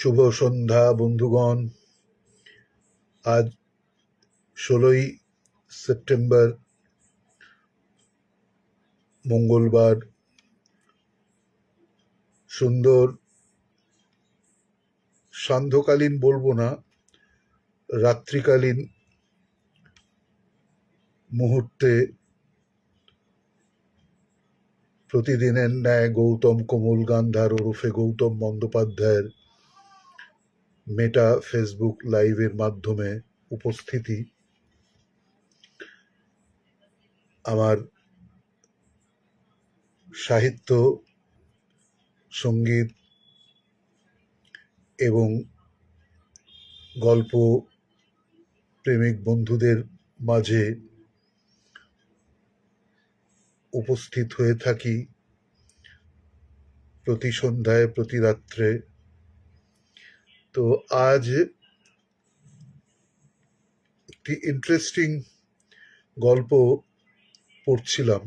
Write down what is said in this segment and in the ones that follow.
শুভ সন্ধ্যা বন্ধুগণ। আজ 16ই সেপ্টেম্বর, মঙ্গলবার। সুন্দর সান্ধ্যকালীন বলবো না, রাত্রিকালীন মুহূর্তে প্রতিদিনের ন্যায় গৌতম কমল গান্ধার ওরফে গৌতম বন্দ্যোপাধ্যায়ের মেটা ফেসবুক লাইভের মাধ্যমে উপস্থিতি। আমার সাহিত্য, সঙ্গীত এবং গল্প প্রেমিক বন্ধুদের মাঝে উপস্থিত হয়ে থাকি প্রতি সন্ধ্যায়, প্রতি রাত্রে। তো আজ একটি ইন্টারেস্টিং গল্প পড়ছিলাম।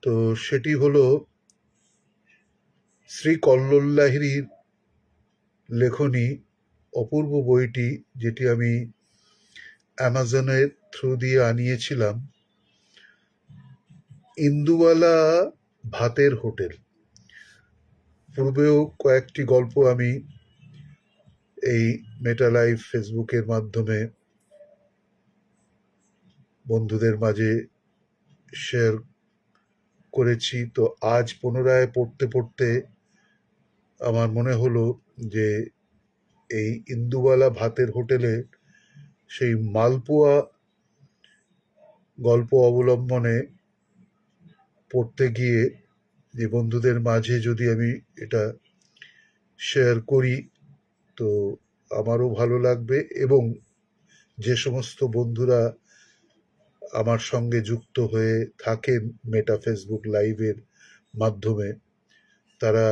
তো সেটি হলো শ্রী কল্লোল লাহিড়ীর লেখনী অপূর্ব বইটি, যেটি আমি অ্যামাজনের থ্রু দিয়ে আনিয়েছিলাম, ইন্দুবালা ভাতের হোটেল। পূর্বেও কয়েকটি গল্প আমি এই মেটা লাইভ ফেসবুকের মাধ্যমে বন্ধুদের মাঝে শেয়ার করেছি। তো আজ পুনরায় পড়তে পড়তে আমার মনে হলো যে এই ইন্দুবালা ভাতের হোটেলে সেই মালপোয়া গল্প অবলম্বনে পড়তে গিয়ে যে বন্ধুদের মাঝে যদি আমি এটা শেয়ার করি, তো আমারও ভালো লাগবে। এবং যে সমস্ত বন্ধুরা আমার সঙ্গে যুক্ত হয়ে থাকেন মেটা ফেসবুক লাইভের মাধ্যমে, তারা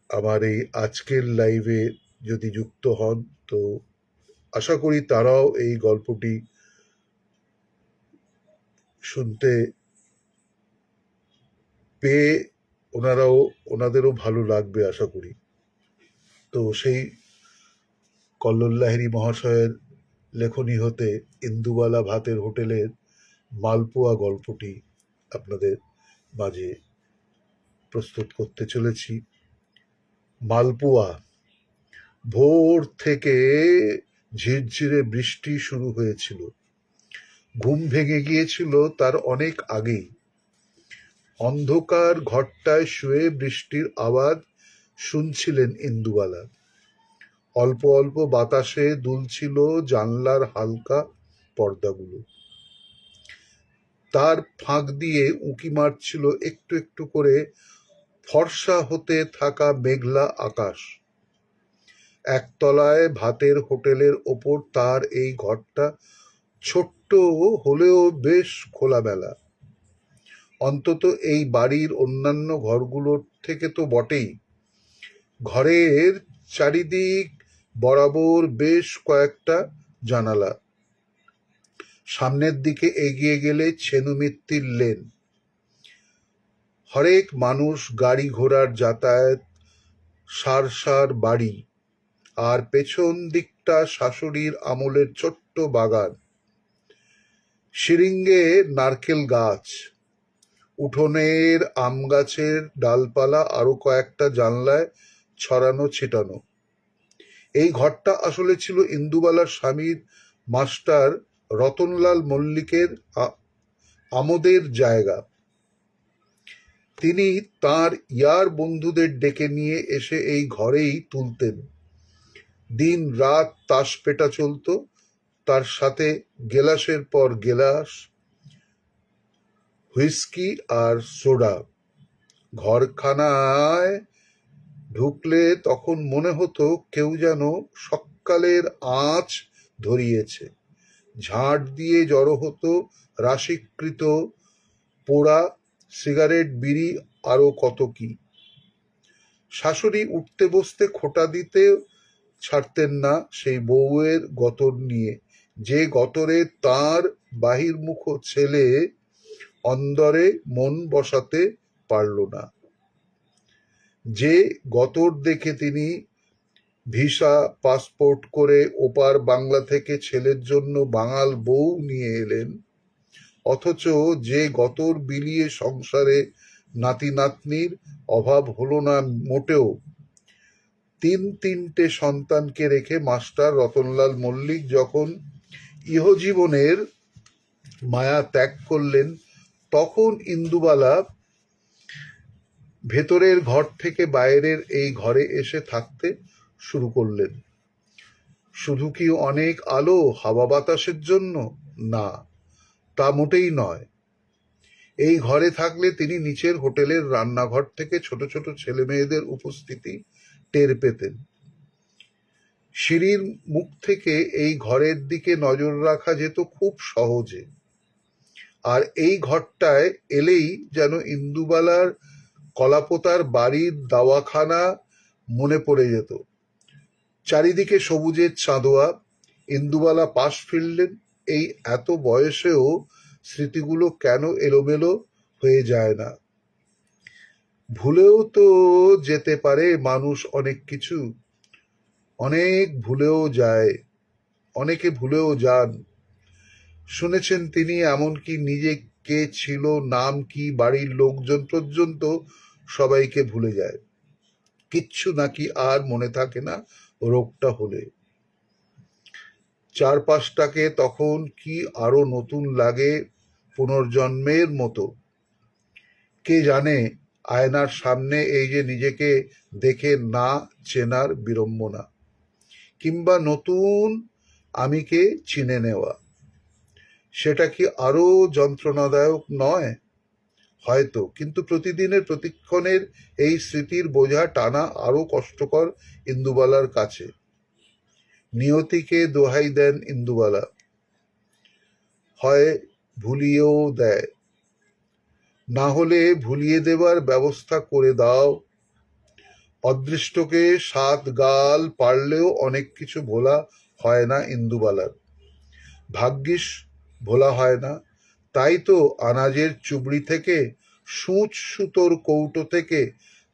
আমার এই আজকের লাইভে যদি যুক্ত হন, তো আশা করি তারাও এই গল্পটি শুনতে পেয়ে ওনাদেরও ভালো লাগবে আশা করি। তো সেই কল্লোল লাহিড়ী মহাশয়ের লেখনী হতে ইন্দুবালা ভাতের হোটেলের মালপোয়া গল্পটি আপনাদের মাঝে প্রস্তুত করতে চলেছি। মালপোয়া। ভোর থেকে ঝিরঝিরে বৃষ্টি শুরু হয়েছিল। ঘুম ভেঙে গিয়েছিল তার অনেক আগেই। অন্ধকার ঘরটায় শুয়ে বৃষ্টির আওয়াজ শুনছিলেন ইন্দুবালা। অল্প অল্প বাতাসে দুলছিল জানলার হালকা পর্দাগুলো। তার ফাঁক দিয়ে উঁকি মারছিল একটু একটু করে ফর্সা হতে থাকা মেঘলা আকাশ। একতলায় ভাতের হোটেলের ওপর তার এই ঘরটা ছোট্ট হলেও বেশ খোলামেলা। অন্তত এই বাড়ির অন্যান্য ঘরগুলোর থেকে তো বটেই। ঘরের চারিদিক বরাবর বেশ কয়েকটা জানালা। সামনের দিকে এগিয়ে গেলে ছেনুমিত্তির লেন। হরেক মানুষ, গাড়ি ঘোড়ার যাতায়াত, সার সার বাড়ি। আর পেছন দিকটা শাশুড়ির আমলের ছোট্ট বাগান। শিরিঙ্গে নারকেল গাছ, উঠোনের আম গাছের ডালপালা আরো কয়েকটা জানলায় ছড়ানো ছিটানো। এই ঘরটা আসলে ছিল ইন্দুবালার স্বামীর মাস্টার রতনলাল মল্লিকের আমোদের জায়গা। তিনি তার ইয়ার বন্ধুদের ডেকে নিয়ে এসে এই ঘরেই তুলতেন। দিন রাত তাস পেটা চলত, তার সাথে গেলাসের পর গেলাস হুইস্কি আর সোডা। ঘরখানায় ঢুকলে তখন মনে হতো কেউ যেন সকালের আঁচ ধরিয়েছে। ঝাঁট দিয়ে জড়ো হতো রাশিকৃত পোড়া সিগারেট, বিড়ি, আরো কত কি। শাশুড়ি উঠতে বসতে খোঁটা দিতে ছাড়তেন না সেই বউয়ের গতর নিয়ে, যে গতরে তার বাহির্মুখ ছেলে অন্দরে মন বসাতে পারল না। যে গতর দেখে তিনি ভিসা পাসপোর্ট করে ওপার বাংলা থেকে ছেলের জন্য বাঙাল বউ নিয়ে এলেন, অথচ যে গতর বিলিয়ে সংসারে নাতি নাতনির অভাব হলো না মোটেও। তিনটে সন্তানকে রেখে মাস্টার রতনলাল মল্লিক যখন ইহজীবনের মায়া ত্যাগ করলেন, তখন ইন্দুবালা ভেতরের ঘর থেকে বাইরের এই ঘরে এসে থাকতে শুরু করলেন। শুধু কি অনেক আলো হাওয়া বাতাসের জন্য? না, তা মোটেই নয়। এই ঘরে থাকলে তিনি নিচের হোটেলের রান্নাঘর থেকে ছোট ছোট ছেলে মেয়েদের উপস্থিতি টের পেতেন। সিঁড়ির মুখ থেকে এই ঘরের দিকে নজর রাখা যেত খুব সহজে। আর এই ঘরটায় এলেই যেন ইন্দুবালার কলাপোতার বাড়ির দাওয়াখানা মনে পড়ে যেত। চারিদিকে সবুজের চাঁদোয়া। ইন্দুবালা পাশ ফিরলেন। এই এত বয়সেও স্মৃতিগুলো কেন এলোমেলো হয়ে যায় না? ভুলেও তো যেতে পারে মানুষ অনেক কিছু, অনেক ভুলেও যায়, অনেকে ভুলেও যান। শুনেছেন তিনি এমনকি নিজে কে ছিল, নাম কি, বাড়ির লোকজন পর্যন্ত সবাইকে ভুলে যায়। কিচ্ছু নাকি আর মনে থাকে না রোগটা হলে। চারপাশটাকে তখন কি আরো নতুন লাগে, পুনর্জন্মের মতো। কে জানে, আয়নার সামনে এই যে নিজেকে দেখে না চেনার বিড়ম্বনা, কিংবা নতুন আমিকে চিনে নেওয়া, সেটা কি আরো যন্ত্রণাদায়ক নয়? হয়তো, কিন্তু প্রতিদিনের প্রতিক্ষণের এই স্মৃতির বোঝা টানা আরো কষ্টকর ইন্দুবালার কাছে। নিয়তিকে দোহাই দেন ইন্দুবালা, হয় ভুলিয়েও দেয়, না হলে ভুলিয়ে দেবার ব্যবস্থা করে দাও। অদৃষ্টকে সাত গাল পারলেও অনেক কিছু ভোলা হয় না ইন্দুবালার। ভাগ্যিস ভোলা হয় না। তাই তো আনাজের চুবড়ি থেকে, সূচ সুতোর কৌটো থেকে,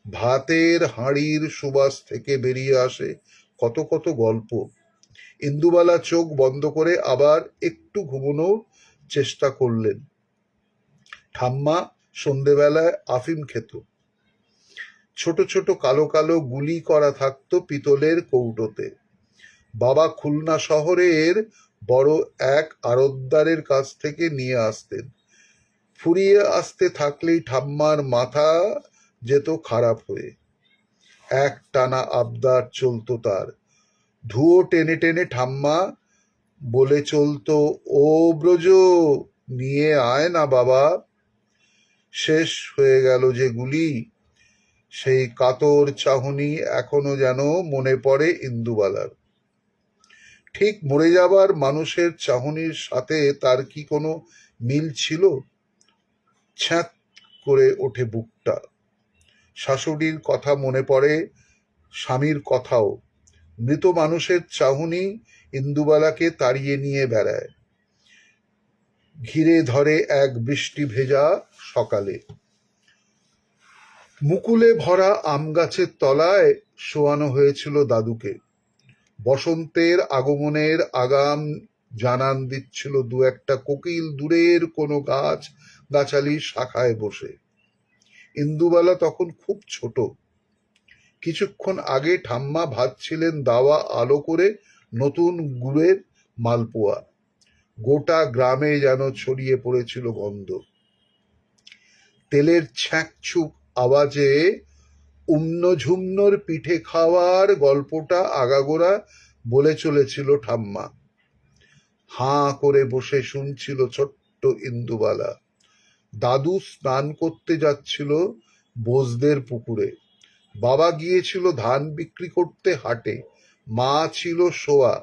ভাতের হাঁড়ির সুবাস থেকে বেরিয়ে আসে কত কত গল্প। ইন্দুবালা চোখ বন্ধ করে আবার একটু ঘুমানোর চেষ্টা করলেন। ঠাম্মা সন্ধেবেলায় আফিম খেত। ছোট ছোট কালো কালো গুলি করা থাকতো পিতলের কৌটোতে। বাবা খুলনা শহরের বড় এক আড়তদারের কাছ থেকে নিয়ে আসতেন। ফুরিয়ে আসতে থাকলেই ঠাম্মার মাথা যেত খারাপ হয়ে। এক টানা আবদার চলতো তার। ধুয়ো টেনে টেনে ঠাম্মা বলে চলতো, ও ব্রজ, নিয়ে আয় না বাবা। শেষ হয়ে গেল যে গুলি, সেই কাতর চাহনি এখনো যেন মনে পড়ে ইন্দুবালার। ঠিক মরে যাবার মানুষের চাহনির সাথে তার কি কোনো মিল ছিল? ছ্যাঁত করে ওঠে বুকটা। শাশুড়ির কথা মনে পড়ে, স্বামীর কথাও। মৃত মানুষের চাহনি ইন্দুবালাকে তাড়িয়ে নিয়ে বেড়ায়। ঘিরে ধরে এক বৃষ্টি ভেজা সকালে। মুকুলে ভরা আম গাছের তলায় শোয়ানো হয়েছিল দাদুকে। বসন্তের আগমনের আগাম জানান দিচ্ছিল দু একটা কোকিল দূরের কোনো গাছ গাছালির শাখায় বসে। ইন্দুবালা তখন খুব ছোট। কিছুক্ষণ আগে ঠাম্মা ভাজছিলেন দাওয়া আলো করে নতুন গুড়ের মালপোয়া। গোটা গ্রামে যেন ছড়িয়ে পড়েছিল গন্ধ। তেলের ছ্যাঁকছুক আওয়াজে ঝুমনোর পিঠে খাওয়ার গল্পটা আগাগোড়া বলে চলেছিল ঠাম্মা। হাঁ করে বসে শুনছিল ছোট্ট ইন্দুবালা। দাদু স্নান করতে যাচ্ছিল বোসদের পুকুরে। বাবা গিয়েছিল ধান বিক্রি করতে হাটে। মা ছিল শোয়া।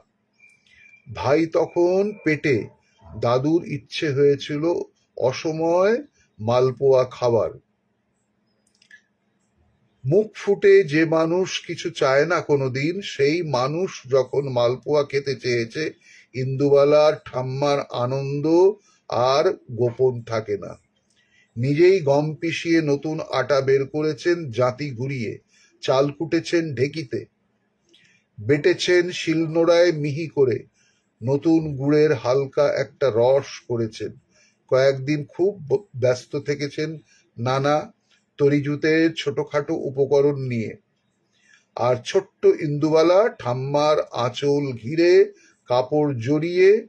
ভাই তখন পেটে। দাদুর ইচ্ছে হয়েছিল অসময় মালপোয়া খাবার। মুখ ফুটে যে মানুষ কিছু চায় না কোনোদিন, সেই মানুষ যখন মালপোয়া খেতে চেয়েছে, ইন্দুবালার ঠাম্মার আনন্দ আর গোপন থাকে না। নিজেই গম পিষিয়ে নতুন আটা বের করেছেন জাঁতি ঘুরিয়ে। চাল কুটেছেন ঢেকিতে, বেটেছেন শিলনোড়ায় মিহি করে, নতুন গুড়ের হালকা একটা রস করেছেন। কয়েকদিন খুব ব্যস্ত থেকেছেন নানা তরিজুতের ছোটখাটো উপকরণ নিয়ে। আর ছোট্ট ইন্দুবালা ঠাম্মার আঁচল ঘিরে কাপড় জড়িয়ে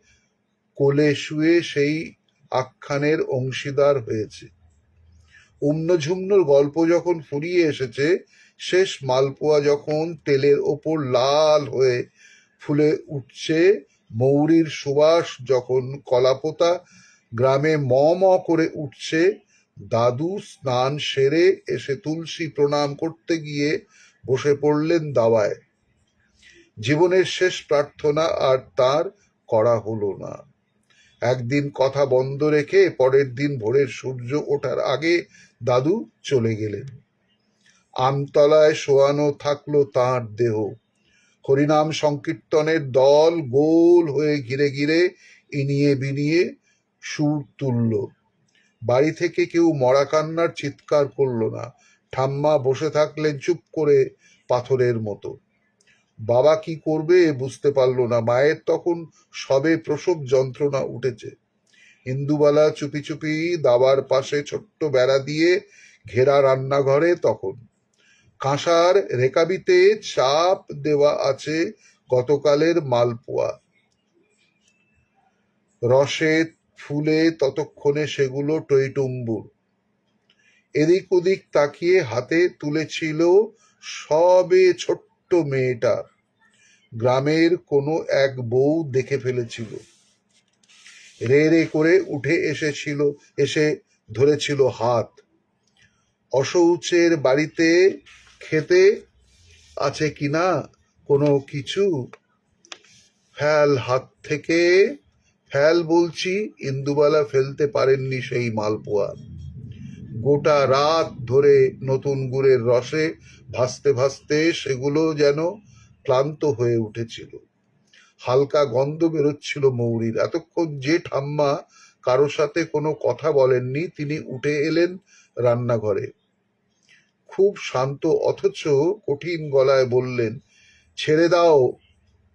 কোলে শুয়ে সেই আখ্যানের অংশীদার হয়েছে। উম্নঝুম্নর গল্প যখন ফুরিয়ে এসেছে, শেষ মালপোয়া যখন তেলের ওপর লাল হয়ে ফুলে উঠছে, মৌরির সুবাস যখন কলাপোতা গ্রামে ম ম করে উঠছে, দাদু স্নান সেরে এসে তুলসী প্রণাম করতে গিয়ে বসে পড়লেন দাওয়ায়। জীবনের শেষ প্রার্থনা আর তার করা হলো না। একদিন কথা বন্ধ রেখে পরের দিন ভোরের সূর্য ওঠার আগে দাদু চলে গেলেন। আমতলায় শোয়ানো থাকলো তাঁর দেহ। হরিনাম সংকীর্তনের দল গোল হয়ে ঘিরে ঘিরে ইনিয়ে বিনিয়ে সুর তুলল। বাড়ি থেকে কেউ মরা কান্নার চিৎকার করল না। ঠাম্মা বসে থাকলেন চুপ করে পাথরের মতো। বাবা কি করবে বুঝতে পারল না। মায়ের তখন সবে প্রসব যন্ত্রণা উঠেছে। ইন্দুবালা চুপি চুপি দাবার পাশে ছোট্ট বেড়া দিয়ে ঘেরা রান্নাঘরে তখন। কাঁসার রেকাবিতে চাপ দেওয়া আছে গতকালের মালপোয়া। রসে ফুলে ততক্ষণে সেগুলো টইটুম্বুর। এদিক ওদিক তাকিয়ে হাতে তুলেছিল সবে ছোট্ট মেয়েটা। গ্রামের কোনো এক বউ দেখে ফেলেছিল। রে রে করে উঠে এসে ধরেছিল হাত। অশৌচের বাড়িতে খেতে আছে কিনা কোনো কিছু। ফেল হাত থেকে, ফেল বলছি। ইন্দুবালা ফেলতে পারেননি সেই মালপোয়া। গোটা রাত ধরে নতুন গুড়ের রসে ভাসতে ভাসতে সেগুলো যেন ক্লান্ত হয়ে উঠেছিল। হালকা গন্ধ বেরোচ্ছিল মৌরির। এতক্ষণ যে ঠাম্মা কারো সাথে কোনো কথা বলেননি, তিনি উঠে এলেন রান্নাঘরে। খুব শান্ত অথচ কঠিন গলায় বললেন, ছেড়ে দাও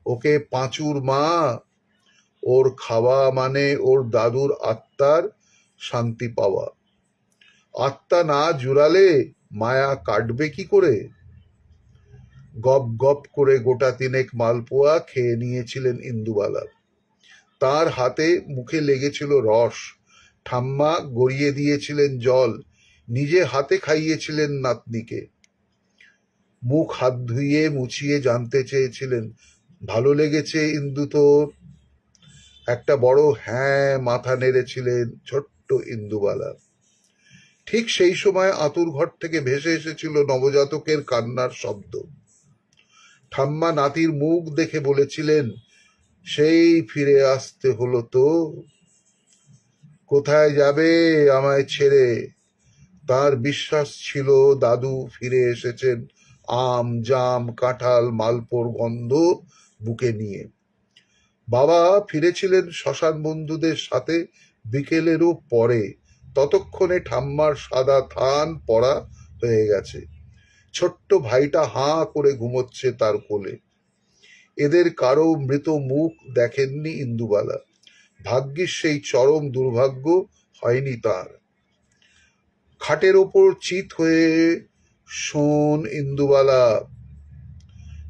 ওকে পাঁচুর মা। ওর খাওয়া মানে ওর দাদুর আত্মার শান্তি পাওয়া। আত্মা না জুড়ালে মায়া কাটবে কি করে। গপ গপ করে গোটা তিনেক মালপোয়া খেয়ে নিয়েছিলেন ইন্দুবালা। তার হাতে মুখে লেগেছিল রস। ঠাম্মা গড়িয়ে দিয়েছিলেন জল। নিজে হাতে খাইয়েছিলেন নাতনিকে। মুখ হাত ধুইয়ে মুছিয়ে জানতে চেয়েছিলেন, ভালো লেগেছে ইন্দু তোর? একটা বড় হ্যাঁ মাথা নেড়েছিলেন ছোট্ট ইন্দুবালা। ঠিক সেই সময় আতুর ঘর থেকে ভেসে এসেছিল নবজাতকের কান্নার শব্দ। ঠাম্মা নাতির মুখ দেখে বলেছিলেন, সেই ফিরে আসতে হলো তো। কোথায় যাবে আমায় ছেড়ে? তার বিশ্বাস ছিল দাদু ফিরে এসেছেন আম জাম কাঁঠাল মালপোর গন্ধ বুকে নিয়ে। বাবা ফিরেছিলেন শ্মশান বন্ধুদের সাথে বিকেলেরও পরে। ততক্ষণে ঠাম্মার সাদা থান পড়া হয়ে গেছে। ছোট্ট ভাইটা হাঁ করে ঘুমোচ্ছে তার কোলে। এদের কারো মৃত মুখ দেখেননি ইন্দুবালা। ভাগ্যিস সেই চরম দুর্ভাগ্য হয়নি তার। খাটের ওপর চিত হয়ে শোন ইন্দুবালা।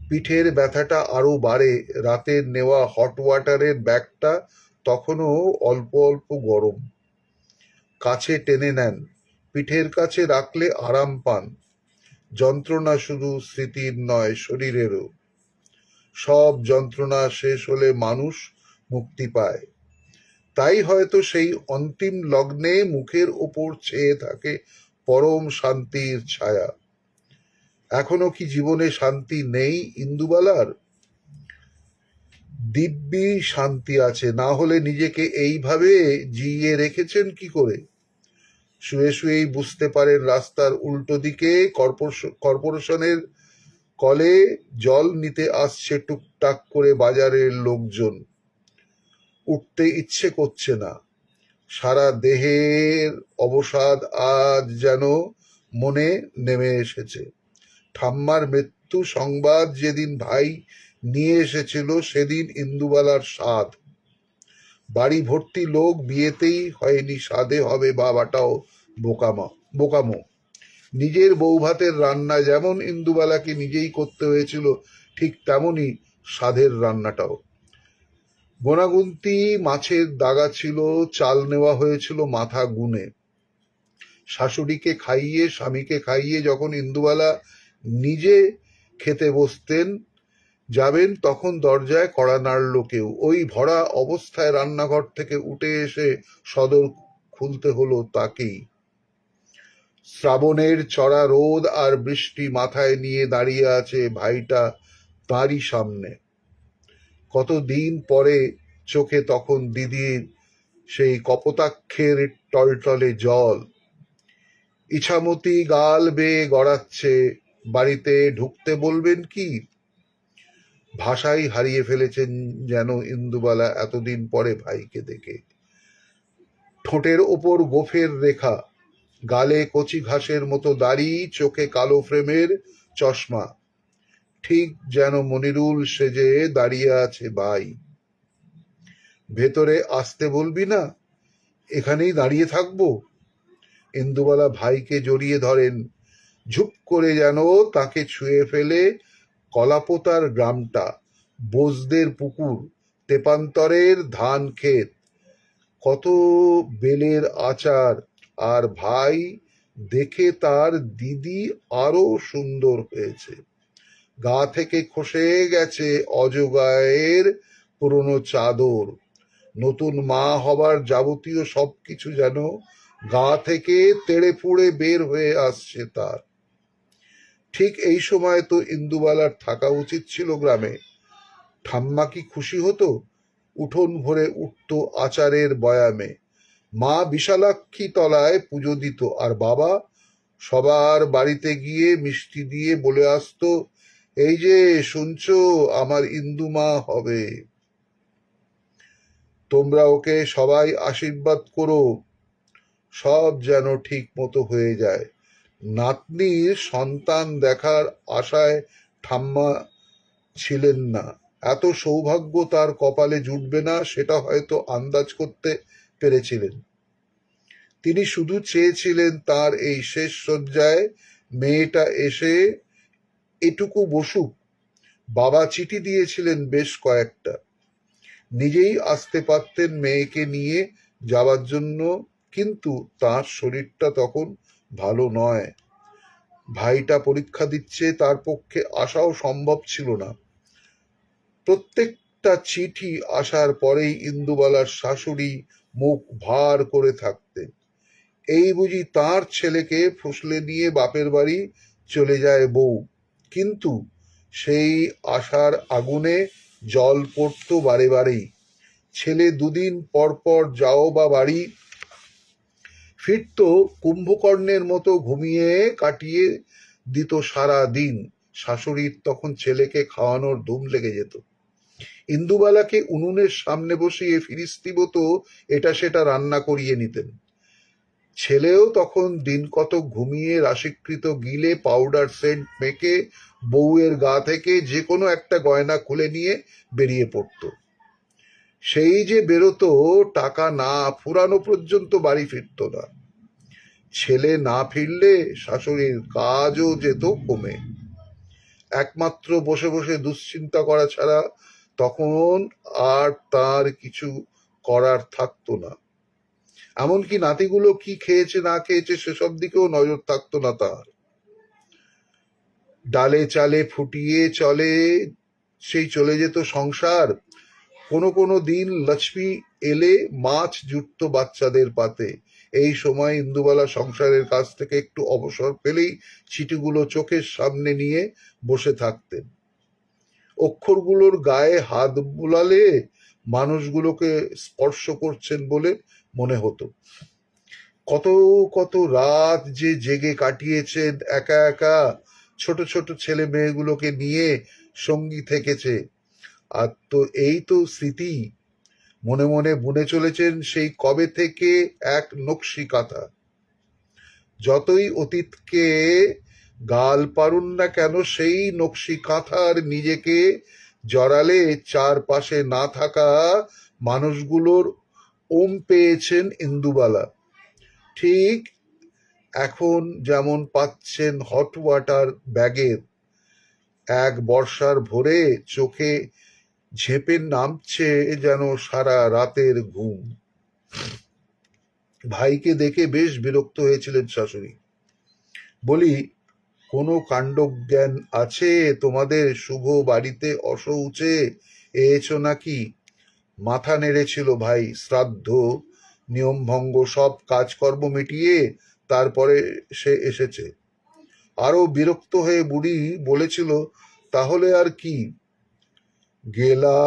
পিঠের ব্যথাটা আরো বাড়ে। রাতের নেওয়া হট ওয়াটারের ব্যাগটা তখনও অল্প অল্প গরম। কাছে টেনে নেন। পিঠের কাছে রাখলে আরাম পান। যন্ত্রণা শুধু স্মৃতির নয়, শরীরেরও। সব যন্ত্রণা শেষ হলে মানুষ মুক্তি পায়। তাই হয়তো সেই অন্তিম লগ্নে মুখের ওপর ছেয়ে থাকে পরম শান্তির ছায়া। এখনো কি জীবনে শান্তি নেই ইন্দুবালার? দিব্যি শান্তি আছে, না হলে নিজেকে এইভাবে জিইয়ে রেখেছেন কি করে? শুয়ে শুয়েই বুঝতে পারেন রাস্তার উল্টো দিকে কর্পোরেশনের কলে জল নিতে আসছে টুকটাক করে বাজারের লোকজন। উঠতে ইচ্ছে করছে না। সারা দেহের অবসাদ আজ যেন মনে নেমে এসেছে। ঠাম্মার মৃত্যু সংবাদ যেদিন ভাই নিয়ে এসেছিল সেদিন ইন্দুবালার স্বাদ। বাড়ি ভর্তি লোক, বিয়েতেই হয়নি, স্বাদে হবে বাবাটাও বোকামো। নিজের বৌভাতের রান্না যেমন ইন্দুবালাকে নিজেই করতে হয়েছিল, ঠিক তেমনি স্বাদের রান্নাটাও। গোনাগুনতি মাছের দাগা ছিল, চাল নেওয়া হয়েছিল মাথা গুনে। শাশুড়িকে খাইয়ে স্বামীকে খাইয়ে যখন ইন্দুবালা নিজে খেতে যাবেন তখন দরজায় কড়া নাড়ল কেউ। ওই ভরা অবস্থায় রান্নাঘর থেকে উঠে এসে সদর খুলতে হলো তাকেই। শ্রাবণের চড়া রোদ আর বৃষ্টি মাথায় নিয়ে দাঁড়িয়ে আছে ভাইটা তাঁরই সামনে। কতদিন পরে চোখে তখন দিদির সেই কপোতাক্ষের টলটলে জল। ইছামতি গাল বেয়ে গড়াচ্ছে, বাড়িতে ঢুকতে বলবেন কি? ভাষাই হারিয়ে ফেলেছেন যেন ইন্দুবালা এতদিন পরে ভাইকে দেখে। ঠোঁটের ওপর গোফের রেখা, গালে কচি ঘাসের মতো দাড়ি, চোখে কালো ফ্রেমের চশমা, ঠিক যেন মনিরুল সেজে দাঁড়িয়ে আছে ভাই। ভেতরে আসতে বলবি না? এখানেই দাঁড়িয়ে থাকবো? ইন্দুবালা ভাইকে জড়িয়ে ধরেন। ঝুপ করে যেন তাকে ছুঁয়ে ফেলে কলাপোতার গ্রামটা, বোসদের পুকুর, তেপান্তরের ধান ক্ষেত, কত বেলের আচার। আর ভাই দেখে তার দিদি আরো সুন্দর হয়েছে। গা থেকে খসে গেছে অজগায়ের পুরনো চাদর। নতুন মা হবার যাবতীয় সবকিছু যেন গা থেকে তেড়ে ফুড়ে বের হয়ে আসছে তার। ঠিক এই সময় তো ইন্দুবালার থাকা উচিত ছিল গ্রামে। ঠাম্মা কি খুশি হতো? উঠোন ভরে উঠত আচারের বয়ামে। মা বিশালাক্ষী তলায় পুজো দিত, আর বাবা সবার বাড়িতে গিয়ে মিষ্টি দিয়ে বলে আসতো, এই যে শুনছো, আমার ইন্দু মা হবে, তোমরা ওকে সবাই আশীর্বাদ করো। সব যেন ঠিক মতো হয়ে যায়। নাতনির সন্তান দেখার আশায় ঠাম্মা ছিলেন না। এত সৌভাগ্য তার কপালে জুটবে না সেটা হয়তো আন্দাজ করতে পেরেছিলেন। তিনি শুধু চেয়েছিলেন তার এই শেষ শয্যায় মেয়েটা এসে এটুকু বসুক। বাবা চিঠি দিয়েছিলেন বেশ কয়েকটা, নিজেই আসতে পারতেন মেয়েকে নিয়ে যাবার জন্য, কিন্তু তার শরীরটা তখন ভালো নয়। ভাইটা পরীক্ষা দিচ্ছে, তার পক্ষে আসাও সম্ভব ছিল না। প্রত্যেকটা চিঠি আসার পরেই ইন্দুবালার শাশুড়ি মুখ ভার করে থাকতেন। এই বুঝি তার ছেলেকে ফুসলে নিয়ে বাপের বাড়ি চলে যায় বউ। কিন্তু সেই আশার আগুনে জল পড়ত বারে বারেই। ছেলে দুদিন পর পর যাও বা বাড়ি ফিরত, কুম্ভকর্ণের মতো ঘুমিয়ে কাটিয়ে দিত সারা দিন। শাশুড়ির তখন ছেলেকে খাওয়ানোর ধুম লেগে যেত। ইন্দুবালাকে উনুনের সামনে বসিয়ে ফিরিস্তি মতো এটা সেটা রান্না করিয়ে নিতেন। ছেলেও তখন দিন কত ঘুমিয়ে রাশিকৃত গিলে পাউডার সেন্ট মেখে বউয়ের গা থেকে যে কোনো একটা গয়না খুলে নিয়ে বেরিয়ে পড়ত। সেই যে বেরোতো, টাকা না ফুরানো পর্যন্ত বাড়ি ফিরত না। ছেলে না ফিরলে শাশুড়ির কাজও যেত কমে। একমাত্র বসে বসে দুশ্চিন্তা করা ছাড়া তখন আর তার কিছু করার থাকতো না। এমনকি নাতিগুলো কি খেয়েছে না খেয়েছে সেসব দিকেও নজর থাকতো না তার। ডালে চালে ফুটিয়ে চলে যেত সংসার। কোনো কোনো দিন লক্ষ্মী এলে মাছ জুটত বাচ্চাদের পাতে। এই সময় ইন্দুবালা সংসারের কাছ থেকে একটু অবসর পেলেই চিঠিগুলো চোখের সামনে নিয়ে বসে থাকতেন। অক্ষরগুলোর গায়ে হাত বুলালে মানুষগুলোকে স্পর্শ করছেন বলে মনে হতো। কত কত রাত যে জেগে কাটিয়েছেন একা একা, ছোট ছোট ছেলে মেয়েগুলোকে নিয়ে সঙ্গী থেকেছে। আর তো এই তো স্মৃতি মনে মনে বুনে চলেছেন সেই কবে থেকে এক নকশি কাঁথা। যতই অতীতকে গাল পারুন না কেন সেই নকশি কাঁথার নিজেকে জড়ালে চারপাশে না থাকা মানুষগুলোর ওম পেয়েছেন ইন্দুবালা। ঠিক এখন যেমন পাচ্ছেন হট ওয়াটার ব্যাগের এক বর্ষার ভোরে চোখে ঝেঁপে নামছে যেন সারা রাতের ঘুম। ভাইকে দেখে বেশ বিরক্ত হয়েছিলেন শাশুড়ি। বলি, কোনো কাণ্ডজ্ঞান আছে তোমাদের? শুভ বাড়িতে অশৌচে এসেছ নাকি? মাথা নেড়েছিল ভাই। শ্রাদ্ধ নিয়মভঙ্গ সব কাজকর্ম মিটিয়ে তারপরে সে এসেছে। আরো বিরক্ত হয়ে বুড়ি বলেছিল, তাহলে আর কি? গেলা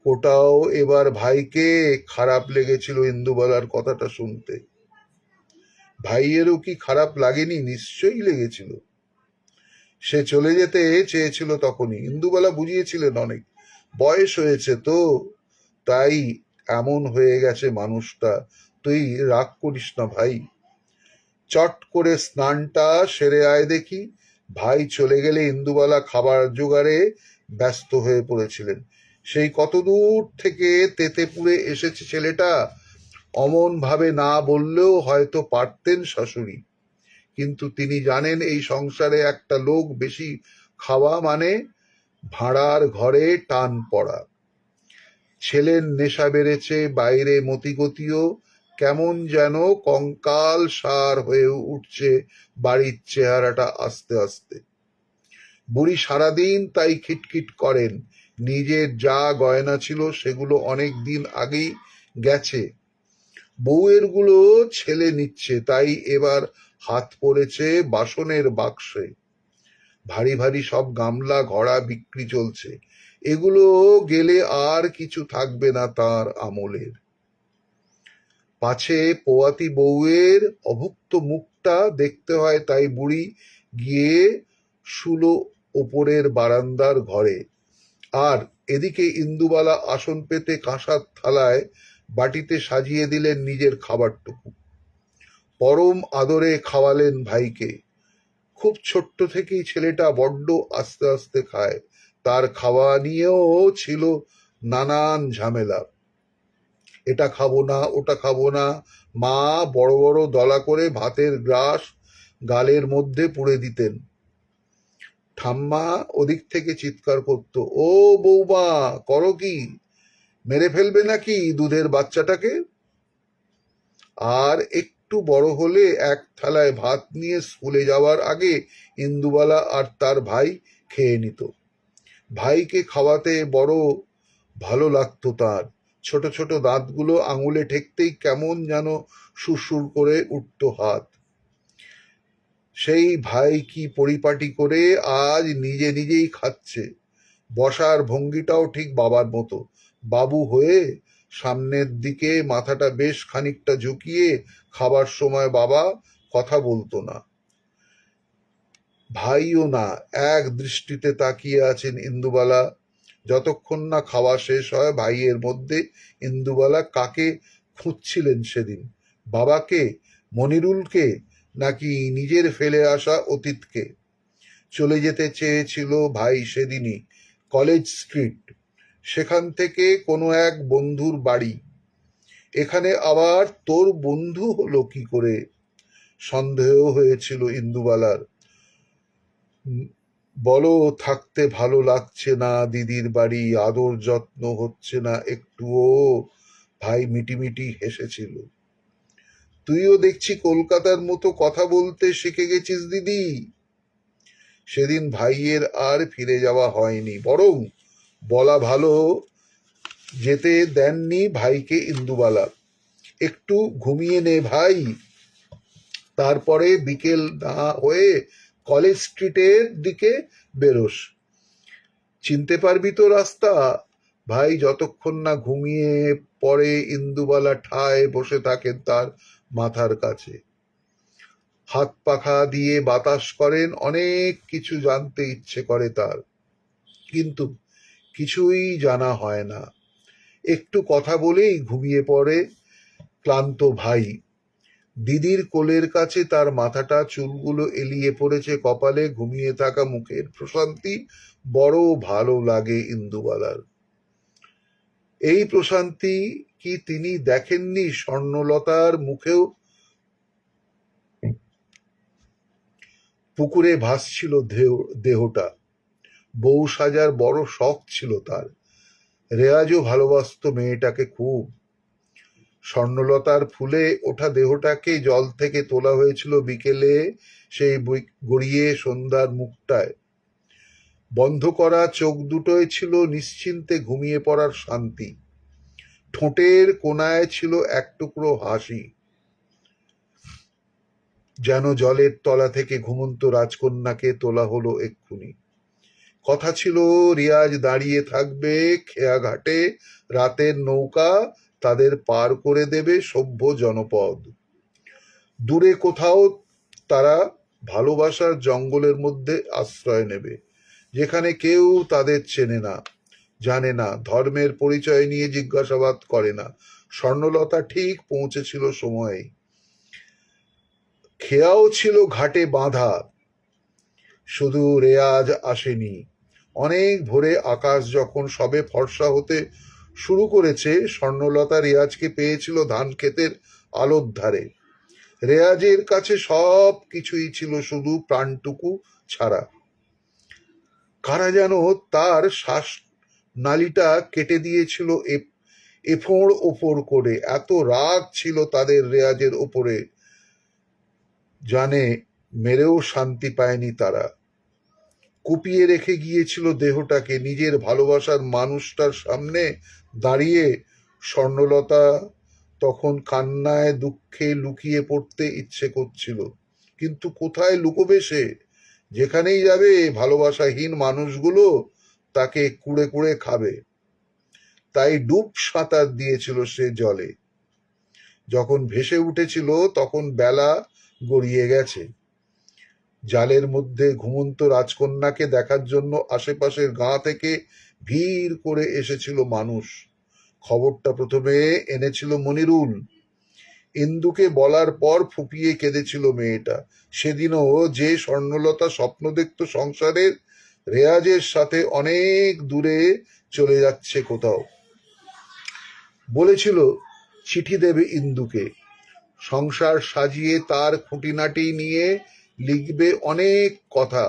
ওটাও এবার ভাইকে খারাপ লেগেছিল ইন্দুবালার কথাটা শুনতে। ভাইয়েরও কি খারাপ লাগেনি? নিশ্চয়ই লেগেছিল। সে চলে যেতে চেয়েছিল তখনই। ইন্দুবালা বুঝিয়েছিলেন অনেক বয়স হয়েছে তো, তাই এমন হয়ে গেছে মানুষটা। তুই রাগ করিস না ভাই, চট করে স্নানটা সেরে আয় দেখি। ভাই চলে গেলে ইন্দুবালা খাবার জোগাড়ে ব্যস্ত হয়ে পড়েছিলেন। সেই কত দূর থেকে তেতেপুরে এসেছে ছেলেটা, অমন ভাবে না বললেও হয়তো পারতেন শাশুড়ি। কিন্তু তিনি জানেন এই সংসারে একটা লোক বেশি খাওয়া মানে ভাড়ার ঘরে টান পড়া। ছেলের নেশা বেড়েছে, বাইরে মতিগতিও কেমন যেন কঙ্কাল সার হয়ে উঠছে বাড়ির চেহারাটা আস্তে আস্তে। বুড়ি সারাদিন তাই খিটখিট করেন। নিজের যা গয়না ছিল সেগুলো অনেক দিন আগেই গেছে, বউয়ের গুলো ছেলে নিচ্ছে, তাই এবার হাত পড়েছে বাসনের বাক্সে। ভারী ভারী সব গামলা ঘড়া বিক্রি চলছে। এগুলো গেলে আর কিছু থাকবে না তার আমলের। পাছে পোয়াতি বউয়ের অভুক্ত মুখটা দেখতে হয়, তাই বুড়ি গিয়ে শুলো ওপরের বারান্দার ঘরে। আর এদিকে ইন্দুবালা আসন পেতে কাঁসার থালায় বাটিতে সাজিয়ে দিলেন নিজের খাবারটুকু। পরম আদরে খাওয়ালেন ভাইকে। খুব ছোট্ট থেকেই ছেলেটা বড্ড আস্তে আস্তে খায়। তার খাওয়া নিয়েও ছিল নানান ঝামেলা। এটা খাবো না, ওটা খাবো না। মা বড় বড় দলা করে ভাতের গ্রাস গালের মধ্যে পুরে দিতেন। ঠাম্মা ওদিক থেকে চিৎকার করতো, ও বৌমা, করো কি? মেরে ফেলবে নাকি দুধের বাচ্চাটাকে? আর একটু বড় হলে এক থালায় ভাত নিয়ে স্কুলে যাওয়ার আগে ইন্দুবালা আর তার ভাই খেয়ে নিত। ভাইকে খাওয়াতে বড় ভালো লাগতো তার। ছোট ছোট দাঁতগুলো আঙুলে ঠেকতেই কেমন যেন সুরসুর করে উঠত হাত। সেই ভাই কি পরিপাটি করে আজ নিজে নিজেই খাচ্ছে। বসার ভঙ্গিটাও ঠিক বাবার মতো, বাবু হয়ে সামনের দিকে মাথাটা বেশ খানিকটা ঝুঁকিয়ে। খাবার সময় বাবা কথা বলতো না, ভাইও না, এক দৃষ্টিতে তাকিয়ে আছেন ইন্দুবালা। যতক্ষণ না খাওয়া শেষ হয় ভাইয়ের মধ্যে ইন্দুবালা কাকে খুঁজছিলেন সেদিন? বাবাকে, মনিরুলকে, নাকি নিজের ফেলে আসা অতীতকে? চলে যেতে চেয়েছিল ভাই সেদিনই কলেজ স্ট্রিট, সেখান থেকে কোনো এক বন্ধুর বাড়ি। এখানে আবার তোর বন্ধু হলো কি করে? সন্দেহ হয়েছিল ইন্দুবালার। বলো, থাকতে ভালো লাগছে না দিদির বাড়ি, আদর যত্ন হচ্ছে না একটুও? ভাই মিটিমিটি হেসেছিল। তুইও দেখছি কলকাতার মতো কথা বলতে শিখে গেছিস দিদি। সেদিন ভাইয়ের আর ফিরে যাওয়া হয়নি, বরং বলা ভালো, যেতে দেননি ভাইকে ইন্দুবালা। একটু ঘুমিয়ে নে ভাই, তারপরে বিকেল না হয়ে কলেজ স্ট্রিটের দিকে বেরোস, চিনতে পারবি তো রাস্তা। ভাই যতক্ষণ না ঘুমিয়ে পড়ে ইন্দুবালা ঠায় বসে থাকেন তার মাথার কাছে, হাত পাখা দিয়ে বাতাস করেন। অনেক কিছু জানতে ইচ্ছে করে তার, কিন্তু কিছুই জানা হয় না। একটু কথা বলেই ঘুমিয়ে পড়ে ক্লান্ত ভাই। দিদির কোলের কাছে তার মাথাটা, চুলগুলো এলিয়ে পড়েছে কপালে, ঘুমিয়ে থাকা মুখের প্রশান্তি বড় ভালো লাগে ইন্দুবালার। এই প্রশান্তি কি তিনি দেখেননি স্বর্ণলতার মুখেও? পুকুরে ভাসছিল দেহটা। বউ সাজার বড় শখ ছিল তার। রেয়াজও ভালোবাসতো মেয়েটাকে খুব। স্বর্ণলতার ফুলে ওঠা দেহটাকে জল থেকে তোলা হয়েছিল বিকেলে, সেই গড়িয়ে সন্ধ্যার মুখটায়। বন্ধ করা চোখ দুটোয় ছিল নিশ্চিন্তে ঘুমিয়ে পড়ার শান্তি। ঠোঁটের কোনায় ছিল এক টুকরো হাসি, যেন জলের তলা থেকে ঘুমন্ত রাজকন্যাকে তোলা হলো এক্ষুনি। কথা ছিল রিয়াজ দাঁড়িয়ে থাকবে খেয়াঘাটে, রাতের নৌকা তাদের পার করে দেবে সভ্য জনপদ। দূরে কোথাও তারা ভালোবাসার জঙ্গলের মধ্যে আশ্রয় নেবে, যেখানে কেউ তাদের চেনে না, জানে না, ধর্মের পরিচয় নিয়ে জিজ্ঞাসাবাদ করে না। স্বর্ণলতা ঠিক পৌঁছেছিল সময়ে। খেয়াও ছিল ঘাটে বাঁধা, শুধু রেয়াজ আসেনি। অনেক ভোরে আকাশ যখন সবে ফর্সা হতে শুরু করেছে, স্বর্ণলতা রেয়াজকে পেয়েছিল ধান ক্ষেতের আলোর ধারে। রেয়াজের কাছে সব কিছুই ছিল শুধু প্রাণটুকু ছাড়া। কারা যেন তার শ্বাস নালীটা কেটে দিয়েছিল এফোঁড় ওপর করে। এত রাগ ছিল তাদের রেয়াজের ওপরে, জানে মেরেও শান্তি পায়নি তারা। কুপিয়ে রেখে গিয়েছিল দেহটাকে নিজের ভালোবাসার মানুষটার সামনে দাঁড়িয়ে। স্বর্ণলতা তখন কান্নায় দুঃখে লুকিয়ে পড়তে ইচ্ছে করছিল, কিন্তু কোথায় লুকোবে সে? যেখানেই যাবে ভালোবাসাহীন মানুষগুলো তাকে কুড়ে কুড়ে খাবে। তাই ডুব সাঁতার দিয়েছিল সে জলে। যখন ভেসে উঠেছিল তখন বেলা গড়িয়ে গেছে। জালের মধ্যে ঘুমন্ত রাজকন্যাকে দেখার জন্য আশেপাশের গাঁ থেকে ভিড় করে এসেছিল মানুষ। খবরটা প্রথমে এনেছিল মনিরুল। ইন্দুকে বলার পর ফুপিয়ে কেঁদেছিল মেয়েটা। সেদিনও যে স্বর্ণলতা স্বপ্ন দেখত সংসারের, রেয়াজের সাথে অনেক দূরে চলে যাচ্ছে কোথাও। বলেছিল চিঠি দেবে ইন্দুকে, সংসার সাজিয়ে তার খুঁটিনাটি নিয়ে লিখবে অনেক কথা।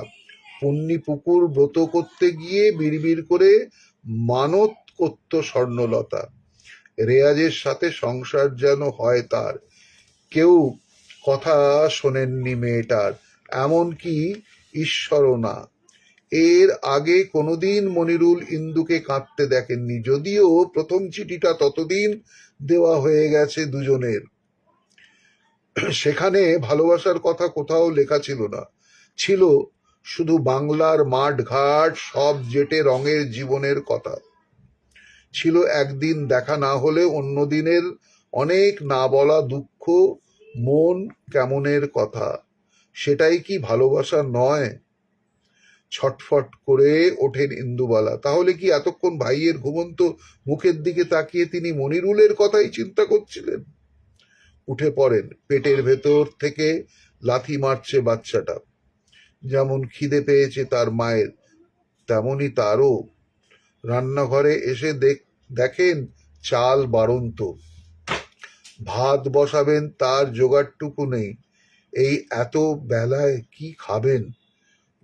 পুণ্যি পুকুর ব্রত করতে গিয়ে বিড়বিড় করে মানত করত স্বর্ণলতা, রেয়াজের সাথে সংসার যেন হয় তার। কেউ কথা শোনেননি মেয়েটার, এমনকি ঈশ্বরও না। এর আগে কোনোদিন মনিরুল ইন্দুকে কাঁদতে দেখেননি, যদিও প্রথম চিঠিটা ততদিন দেওয়া হয়ে গেছে দুজনের। সেখানে ভালোবাসার কথা কোথাও লেখা ছিল না, ছিল শুধু বাংলার মাঠ ঘাট সব জেটে রঙের জীবনের কথা। ছিল একদিন দেখা না হলে অন্য দিনের অনেক না বলা দুঃখ, মন কেমনের কথা। সেটাই কি ভালোবাসা নয়? ছটফট করে ওঠেন ইন্দুবালা। তাহলে কি এতক্ষণ ভাইয়ের ঘুমন্ত মুখের দিকে তাকিয়ে তিনি মনিরুলের কথাই চিন্তা করছিলেন? উঠে পড়েন। পেটের ভেতর থেকে লাথি মারছে বাচ্চাটা। যেমন খিদে পেয়েছে তার মায়ের, তেমনি তারও। রান্নাঘরে এসে দেখেন চাল বাড়ন্ত। ভাত বসাবেন তার জোগাড়টুকু নেই। এই এত বেলায় কি খাবেন?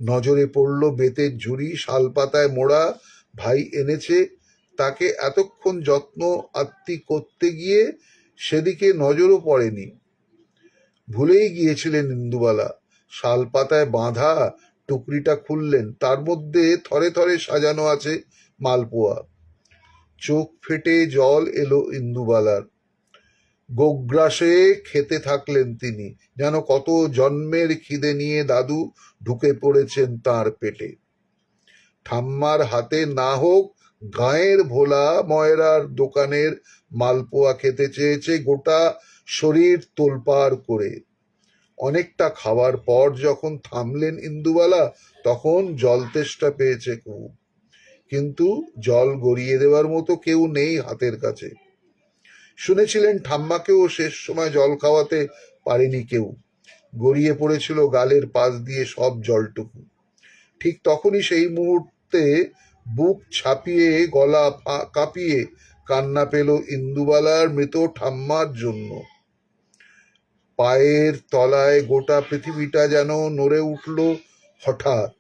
নজরে পড়ল বেতের ঝুড়ি, শালপাতায় মোড়া ভাই এনেছে। তাকে এতক্ষণ যত্ন আত্তি করতে গিয়ে সেদিকে নজরও পড়েনি। ভুলেই গিয়েছিলেন ইন্দুবালা। শালপাতায় বাঁধা টুকরিটা খুললেন, তার মধ্যে থরে থরে সাজানো আছে মালপোয়া। চোখ ফেটে জল এলো ইন্দুবালার। গোগ্রাসে খেতে থাকলেন তিনি, যেন কত জন্মের খিদে নিয়ে দাদু ঢুকে পড়েছেন তার পেটে। ঠাম্মার হাতে না হোক, গাঁয়ের ভোলা ময়রার দোকানের মালপোয়া খেতে চেয়েছে গোটা শরীর তোলপাড় করে। অনেকটা খাওয়ার পর যখন থামলেন ইন্দুবালা, তখন জল তেষ্টা পেয়েছে খুব, কিন্তু জল গড়িয়ে দেওয়ার মতো কেউ নেই হাতের কাছে। শুনেছিলেন ঠাম্মাকেও শেষ সময় জল খাওয়াতে পারেনি কেউ, গড়িয়ে পড়েছিল গালের পাশ দিয়ে সব জলটুকু। ঠিক তখনই সেই মুহূর্তে বুক ছাপিয়ে গলা কাঁপিয়ে কান্না পেল ইন্দুবালার মৃত ঠাম্মার জন্য। পায়ের তলায় গোটা পৃথিবীটা যেন নড়ে উঠল হঠাৎ।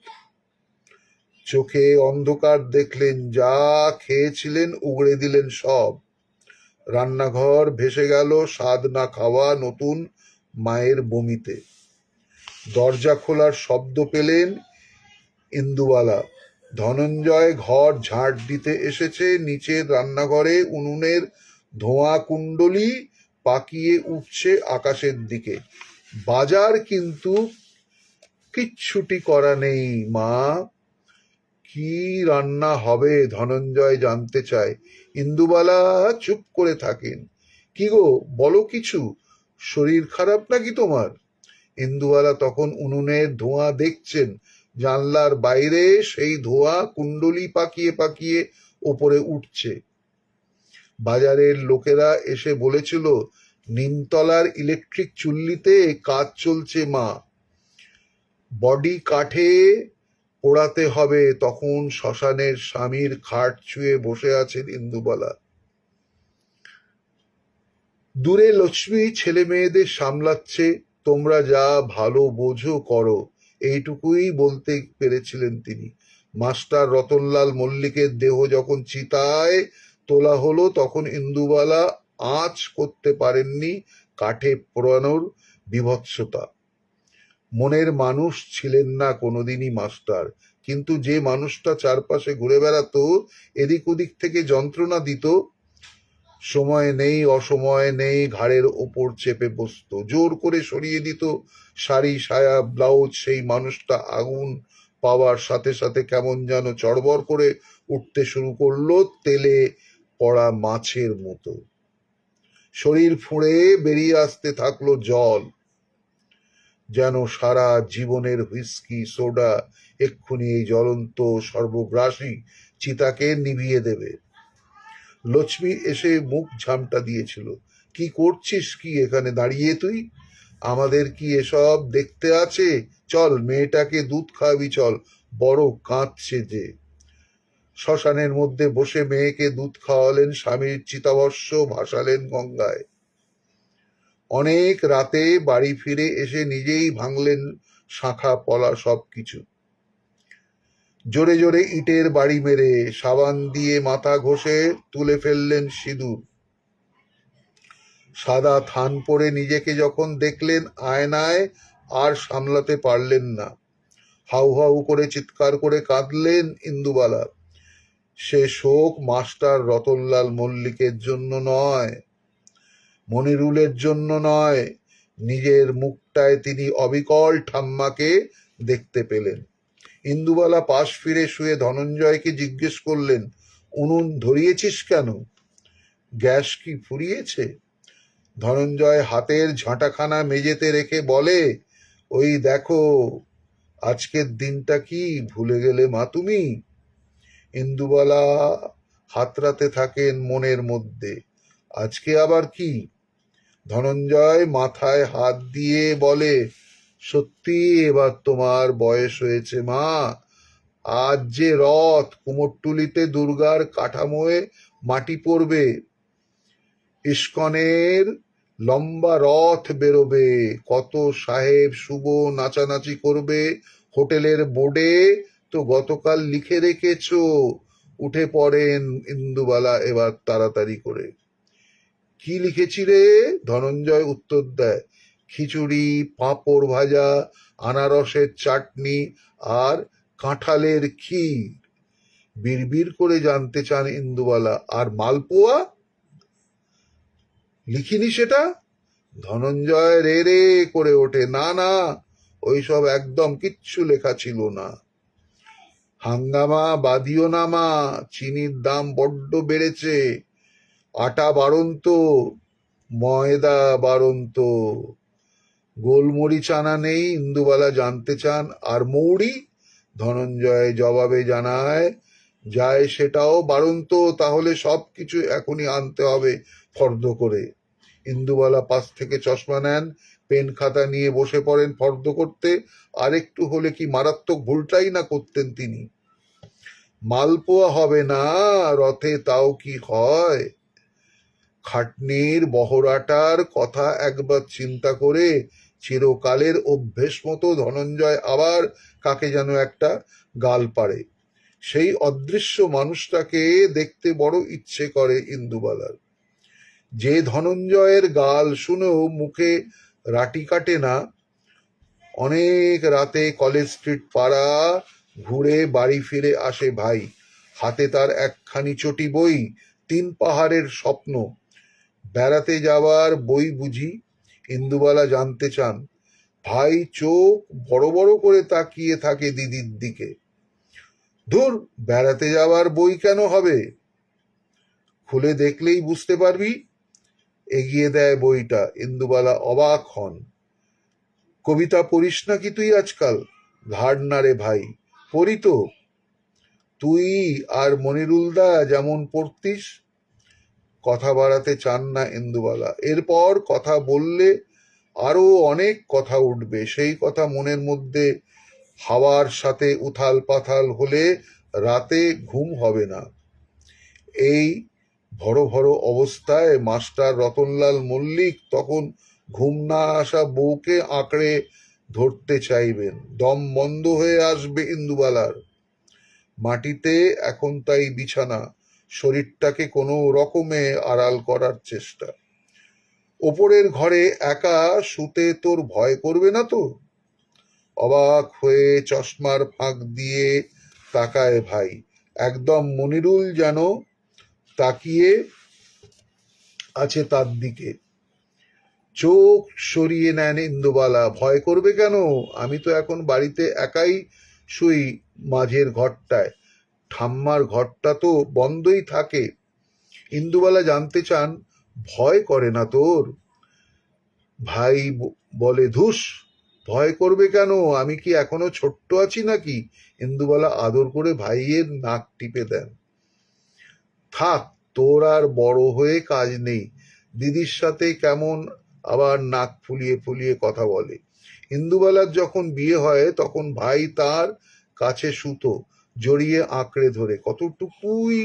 চোখে অন্ধকার দেখলেন, যা খেয়েছিলেন উগড়ে দিলেন সব। রান্নাঘর ভেসে গেল স্বাদ না খাওয়া নতুন মায়ের বমিতে। দরজা খোলার শব্দ পেলেন ইন্দুবালা। ধনঞ্জয় ঘর ঝাঁট দিতে এসেছে। নিচের রান্নাঘরে উনুনের ধোঁয়া কুণ্ডলি পাকিয়ে উঠছে আকাশের দিকে। বাজার কিন্তু কিচ্ছুটি করা নেই মা। কি রান্না হবে ধনঞ্জয় জানতে চায়। ইন্দুবালা চুপ করে থাকেন। কি গো, বলো কিছু, শরীর খারাপ নাকি তোমার? ইন্দুবালা তখন উনুনের ধোঁয়া দেখছেন। জানলার বাইরে সেই ধোঁয়া কুণ্ডলি পাকিয়ে পাকিয়ে ওপরে উঠছে। বাজারের লোকেরা এসে বলেছিল, নিমতলার ইলেকট্রিক চুল্লিতে কাজ চলছে মা, বডি কাঠে পোড়াতে হবে। তখন শ্মশানের স্বামীর খাট ছুঁয়ে বসে আছেন ইন্দুবালা। দূরে লক্ষ্মী ছেলে মেয়েদের সামলাচ্ছে। তোমরা যা ভালো বোঝো করো, এইটুকুই বলতে পেরেছিলেন তিনি। মাস্টার রতনলাল মল্লিকের দেহ যখন চিতায় তোলা হলো তখন ইন্দুবালা আঁচ করতে পারেননি কাঠে পোড়ানোর বীভৎসতা। মনের মানুষ ছিলেন না কোনোদিনই মাস্টার, কিন্তু যে মানুষটা চারপাশে ঘুরে বেড়াতো, এদিক ওদিক থেকে যন্ত্রণা দিত, সময় নেই অসময় নেই ঘাড়ের ওপর চেপে বসত, জোর করে সরিয়ে দিত শাড়ি সায়া ব্লাউজ, সেই মানুষটা আগুন পাওয়ার সাথে সাথে কেমন যেন চড়বড় করে উঠতে শুরু করলো, তেলে পড়া মাছের মতো। শরীর ফুঁড়ে বেরিয়ে আসতে থাকলো জল, যেন সারা জীবনের হুইস্কি সোডা এক্ষুনি এই জ্বলন্ত সর্বগ্রাসী চিতাকে নিভিয়ে দেবে। লক্ষ্মী এসে মুখ ঝামটা দিয়েছিল। কি করছিস কি এখানে দাঁড়িয়ে তুই? আমাদের কি এসব দেখতে আছে? চল, মেয়েটাকে দুধ খাওয়াবি চল, বড় কাঁদছে যে। শ্মশানের মধ্যে বসে মেয়েকে দুধ খাওয়ালেন, স্বামীর চিতাভস্ম ভাসালেন গঙ্গায়। অনেক রাতে বাড়ি ফিরে এসে নিজেই ভাঙলেন শাঁখা পলা সবকিছু। জোরে জোরে ইটের বাড়ি মেরে সাবান দিয়ে মাথা ঘষে তুলে ফেললেন সিঁদুর। সাদা থান পরে নিজেকে যখন দেখলেন আয়নায়, আর সামলাতে পারলেন না। হাউ হাউ করে চিৎকার করে কাঁদলেন ইন্দুবালা। সে শোক মাস্টার রতনলাল মল্লিকের জন্য নয়, মনিরুলের জন্য নয়, নিজের মুখটায় তিনি অবিকল ঠাম্মাকে দেখতে পেলেন। ইন্দুবালা পাশ ফিরে শুয়ে ধনঞ্জয়কে জিজ্ঞেস করলেন, উনুন ধরিয়েছিস কেন? গ্যাস কি ফুরিয়েছে? ধনঞ্জয় হাতের ঝাঁটাখানা মেঝেতে রেখে বলে, ওই দেখো, আজকের দিনটা কি ভুলে গেলে মা তুমি? ইন্দুবালা হাতড়াতে থাকেন মনের মধ্যে, আজকে আবার কি? ধনঞ্জয় মাথায় হাত দিয়ে বলে, সত্যি এবার তোমার বয়স হয়েছে মা। আজ যে রথ, কুমোরটুলিতে দুর্গার কাঠামোয় মাটি পড়বে, ইস্কনের লম্বা রথ বেরোবে, কত সাহেব শুভ নাচানাচি করবে। হোটেলের বোর্ডে তো গতকাল লিখে রেখেছ। উঠে পড়েন ইন্দুবালা এবার তাড়াতাড়ি করে। কি লিখেছি রে? ধনঞ্জয় উত্তর দেয়, খিচুড়ি, পাঁপড় ভাজা, আনারসের চাটনি আর কাঁঠালের ক্ষীর। বিড়বিড় করে জানতে চান ইন্দুবালা, আর মালপোয়া লিখিনি সেটা? ধনঞ্জয় রে রে করে ওঠে, না না, ওইসব একদম কিচ্ছু লেখা ছিল না। হাঙ্গামা বাদিও না মা, চিনির দাম বড্ড বেড়েছে, আটা বাড়ন্ত, ময়দা বাড়ন্ত। গোলমরিচ আনা নেই? ইন্দুবালা জানতে চান। আর মৌরি? ধনঞ্জয় জবাবে জানায়, যায় সেটাও বাড়ন্ত, তাহলে সবকিছু এখনই আনতে হবে ফর্দ করে। ইন্দুবালা পাশ থেকে চশমা নেন, পেন খাতা নিয়ে বসে পড়েন ফর্দ করতে। আর একটু হলে কি মারাত্মক ভুলটাই না করতেন তিনি। মালপোয়া হবে না রথে তাও কি হয়? খাটনির বহরাটার কথা একবার চিন্তা করে চিরকালের অভ্যেস মতো ধনঞ্জয় আবার কাকে যেন একটা গাল পাড়ে। সেই অদৃশ্য মানুষটাকে দেখতে বড় ইচ্ছে করে ইন্দুবালার। যে ধনঞ্জয়ের গাল শুনেও মুখে রাটি কাটে না, অনেক রাতে কলেজ স্ট্রিট পাড়া ঘুরে বাড়ি ফিরে আসে ভাই। হাতে তার একখানি চটি বই, 3 পাহাড়ের স্বপ্ন। বেড়াতে যাওয়ার বই বুঝি? ইন্দুবালা জানতে চান। ভাই চোখ বড় বড় করে তাকিয়ে থাকে দিদির দিকে। ধুর, বেড়াতে যাওয়ার বই কেন হবে? খুলে দেখলেই বুঝতে পারবি। এগিয়ে দেয় বইটা। ইন্দুবালা অবাক হন। কবিতা পড়িস নাকি তুই আজকাল? ঘাড় নাড়ে ভাই। পড়ি তো। তুই আর মনিরুলদা যেমন পড়তিস। কথা বাড়াতে চান না ইন্দুবালা। এরপর কথা বললে আরো অনেক কথা উঠবে। সেই কথা মনের মধ্যে হাওয়ার সাথে উথাল পাথাল হলে রাতে ঘুম হবে না। এই ভর ভর অবস্থায় মাস্টার রতনলাল মল্লিক তখন ঘুম না আসা বউকে আঁকড়ে ধরতে চাইবেন। দম বন্ধ হয়ে আসবে ইন্দুবালার। মাটিতে এখন তাই বিছানা, শরীরটাকে কোনো রকমে আড়াল করার চেষ্টা। ওপরের ঘরে একা শুতে তোর ভয় করবে না তো? অবাক হয়ে চশমার ফাঁক দিয়ে তাকায় ভাই। একদম মনিরুল যেন তাকিয়ে আছে তার দিকে। চোখ সরিয়ে নেন ইন্দুবালা। ভয় করবে কেন? আমি তো এখন বাড়িতে একাই শুই মাঝের ঘরটায়। ঠাম্মার ঘরটা তো বন্ধই থাকে। ইন্দুবালা জানতে চান, ভয় করে না তোর? ভাই বলে, ধুস, ভয় করবে কেন? আমি কি এখনো ছোট্ট আছি নাকি? ইন্দুবালা আদর করে ভাইয়ের নাক টিপে দেন। থাক, তোর আর বড় হয়ে কাজ নেই। দিদির সাথে কেমন আবার নাক ফুলিয়ে ফুলিয়ে কথা বলে। ইন্দুবালার যখন বিয়ে হয় তখন ভাই তার কাছে শুতো, জড়িয়ে আঁকড়ে ধরে। কতটুকুই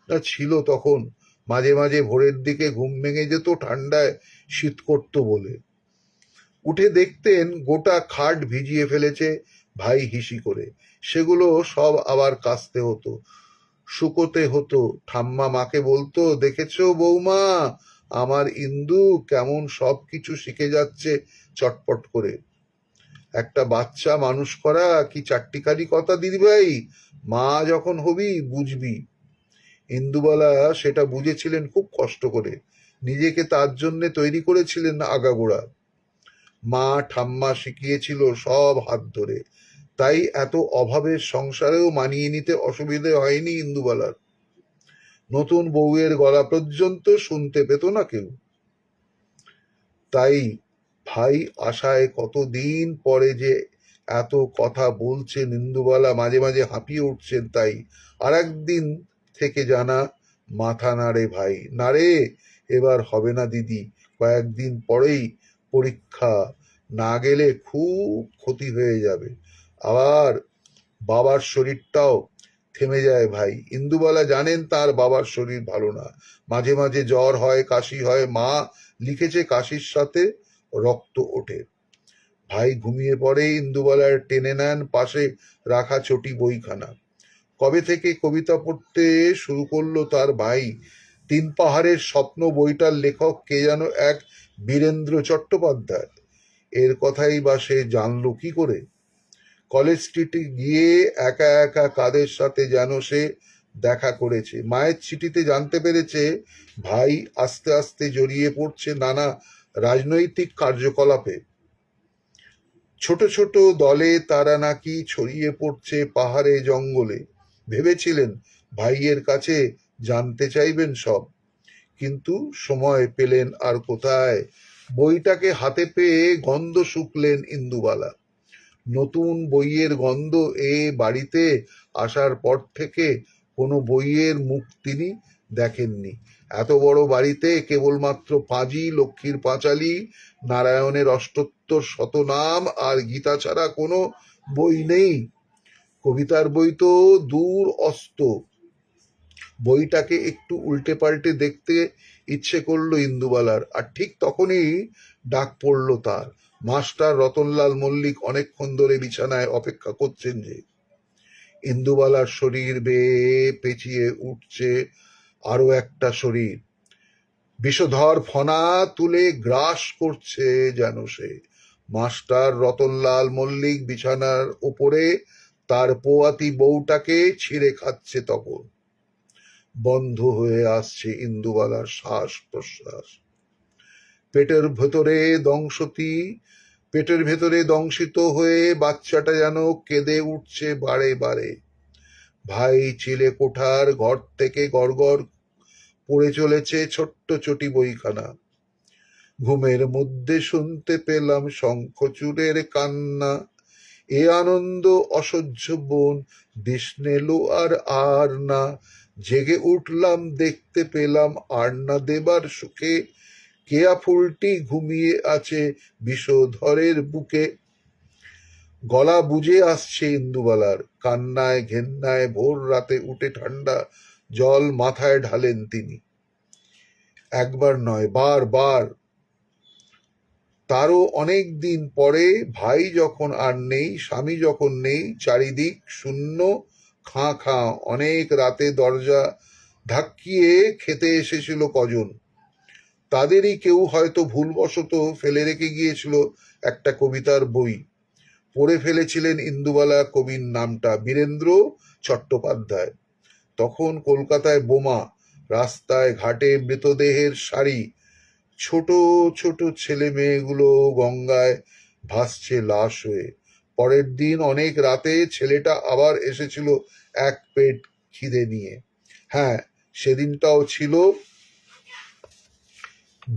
না ছিল তখন। মাঝে মাঝে ভোরের দিকে ঘুম ভেঙে যেত ঠান্ডায় শীত করতো বলে। উঠে দেখতেন গোটা খাট ভিজিয়ে ফেলেছে ভাই হিসি করে। সেগুলো সব আবার কাচতে হতো, শুকোতে হতো। ঠাম্মা মাকে বলতো, দেখেছো বৌমা, আমার ইন্দু কেমন সব কিছু শিখে যাচ্ছে চটপট করে। একটা বাচ্চা মানুষ করা কি চাট্টিখানি কথা দিদিভাই? মা যখন হবি বুঝবি। ইন্দুবালা সেটা বুঝেছিলেন খুব কষ্ট করে। নিজেকে তার জন্য তৈরি করেছিলেন আগাগোড়া। মা ঠাম্মা শিখিয়েছিল সব হাত ধরে। তাই এত অভাবের সংসারেও মানিয়ে নিতে অসুবিধে হয়নি ইন্দুবালার। নতুন বউয়ের গলা পর্যন্ত শুনতে পেত না কেউ। তাই ভাই আশায় কতদিন পরে যে এত কথা বলছেন ইন্দুবালা মাঝে মাঝে হাঁপিয়ে উঠছেন। তাই আর একদিন থেকে জানা মাথা নাড়ে ভাই। নাড়ে, এবার হবে না দিদি, কয়েকদিন পরেই পরীক্ষা, না গেলে খুব ক্ষতি হয়ে যাবে। আবার বাবার শরীরটাও থেমে যায় ভাই। ইন্দুবালা জানেন তার বাবার শরীর ভালো না। মাঝে মাঝে জ্বর হয়, কাশি হয়। মা লিখেছে কাশির সাথে রক্ত ওঠে। ভাই ঘুমিয়ে পড়ে। ইন্দুবালার টেনে নেন পাশে রাখা চটি বইখানা। কবে থেকে কবিতা পড়তে শুরু করলো তার ভাই? 3 পাহাড়ের স্বপ্ন বইটার লেখক কে যেন এক বীরেন্দ্র চট্টোপাধ্যায়। এর কথাই বা সে জানলো কি করে? কলেজ স্ট্রিটে গিয়ে একা একা কাদের সাথে যেন সে দেখা করেছে। মায়ের চিঠিতে জানতে পেরেছে ভাই আস্তে আস্তে জড়িয়ে পড়ছে নানা রাজনৈতিক কার্যকলাপে। ছোট ছোট দলে তারা নাকি ছড়িয়ে পড়ছে পাহাড়ে জঙ্গলে। ভেবেছিলেন ভাইয়ের কাছে জানতে চাইবেন সব, কিন্তু সময় পেলেন আর কোথায়। বইটাকে হাতে পেয়ে গন্ধ শুকলেন ইন্দুবালা। নতুন বইয়ের গন্ধ। এ বাড়িতে আসার পর থেকে কোনো বইয়ের মুখ তিনি দেখেননি। এত বড় বাড়িতে কেবলমাত্র পাঁজি, লক্ষ্মীর পাঁচালী, নারায়ণের অষ্টোত্তর শতনাম আর গীতা ছাড়া কোনো বই নেই। কবিতার বই তো দূর অস্ত। বইটাকে একটু উল্টে পাল্টে দেখতে ইচ্ছে করলো ইন্দুবালার, আর ঠিক তখনই ডাক পড়ল তার। মাস্টার রতনলাল মল্লিক অনেকক্ষণ ধরে বিছানায় অপেক্ষা করছেন যে। ইন্দুবালার শরীর বেয়ে পেঁচিয়ে উঠছে আরো একটা শরীর, বিষধর ফনা তুলে গ্রাস করছে যেন সে। মাস্টার রতনলাল মল্লিক বিছানার ওপরে তার পোয়াতি বউটাকে ছিঁড়ে খাচ্ছে তখন। বন্ধ হয়ে আসছে ইন্দুবালার শ্বাস প্রশ্বাস। পেটের ভেতরে দংশিত হয়ে বাচ্চাটা যেন কেঁদে উঠছে বারে বারে। ভাই চিলে কোঠার ঘর থেকে গড়গড় পড়ে চলেছে ছোট্ট চটি বইখানা। ঘুমের মধ্যে শুনতে পেলাম শঙ্খচূড়ের কান্না। এ আনন্দ অসহ্য বোন দিশনেলো আর না। জেগে উঠলাম, দেখতে পেলাম আরনা দেবার সুখে কেয়া ফুলটি ঘুমিয়ে আছে বিষধরের বুকে। গলা বুঝে আসছে ইন্দুবালার, কান্নায় ঘেন্নায় ভোর রাতে উঠে ঠান্ডা জল মাথায় ঢালেন তিনি। একবার নয়, বারবার। তারও অনেক দিন পরে, ভাই যখন আর নেই, স্বামী যখন নেই, চারিদিক শূন্য, খাঁ খাঁ। অনেক রাতে দরজা ধাক্কিয়ে খেতে এসেছিল কজন। তাদেরই কেউ হয়তো ভুলবশত ফেলে রেখে গিয়েছিল একটা কবিতার বই। পড়ে ফেলেছিলেন ইন্দুবালা কবির নামটা, বীরেন্দ্র চট্টোপাধ্যায়। তখন কলকাতায় বোমা, রাস্তায় ঘাটে মৃতদেহের সারি, ছোট ছোট ছেলে মেয়েগুলো গঙ্গায় ভাসছে লাশ হয়ে। পরের দিন অনেক রাতে ছেলেটা আবার এসেছিল এক পেট খিদে নিয়ে। হ্যাঁ, সেদিনটাও ছিল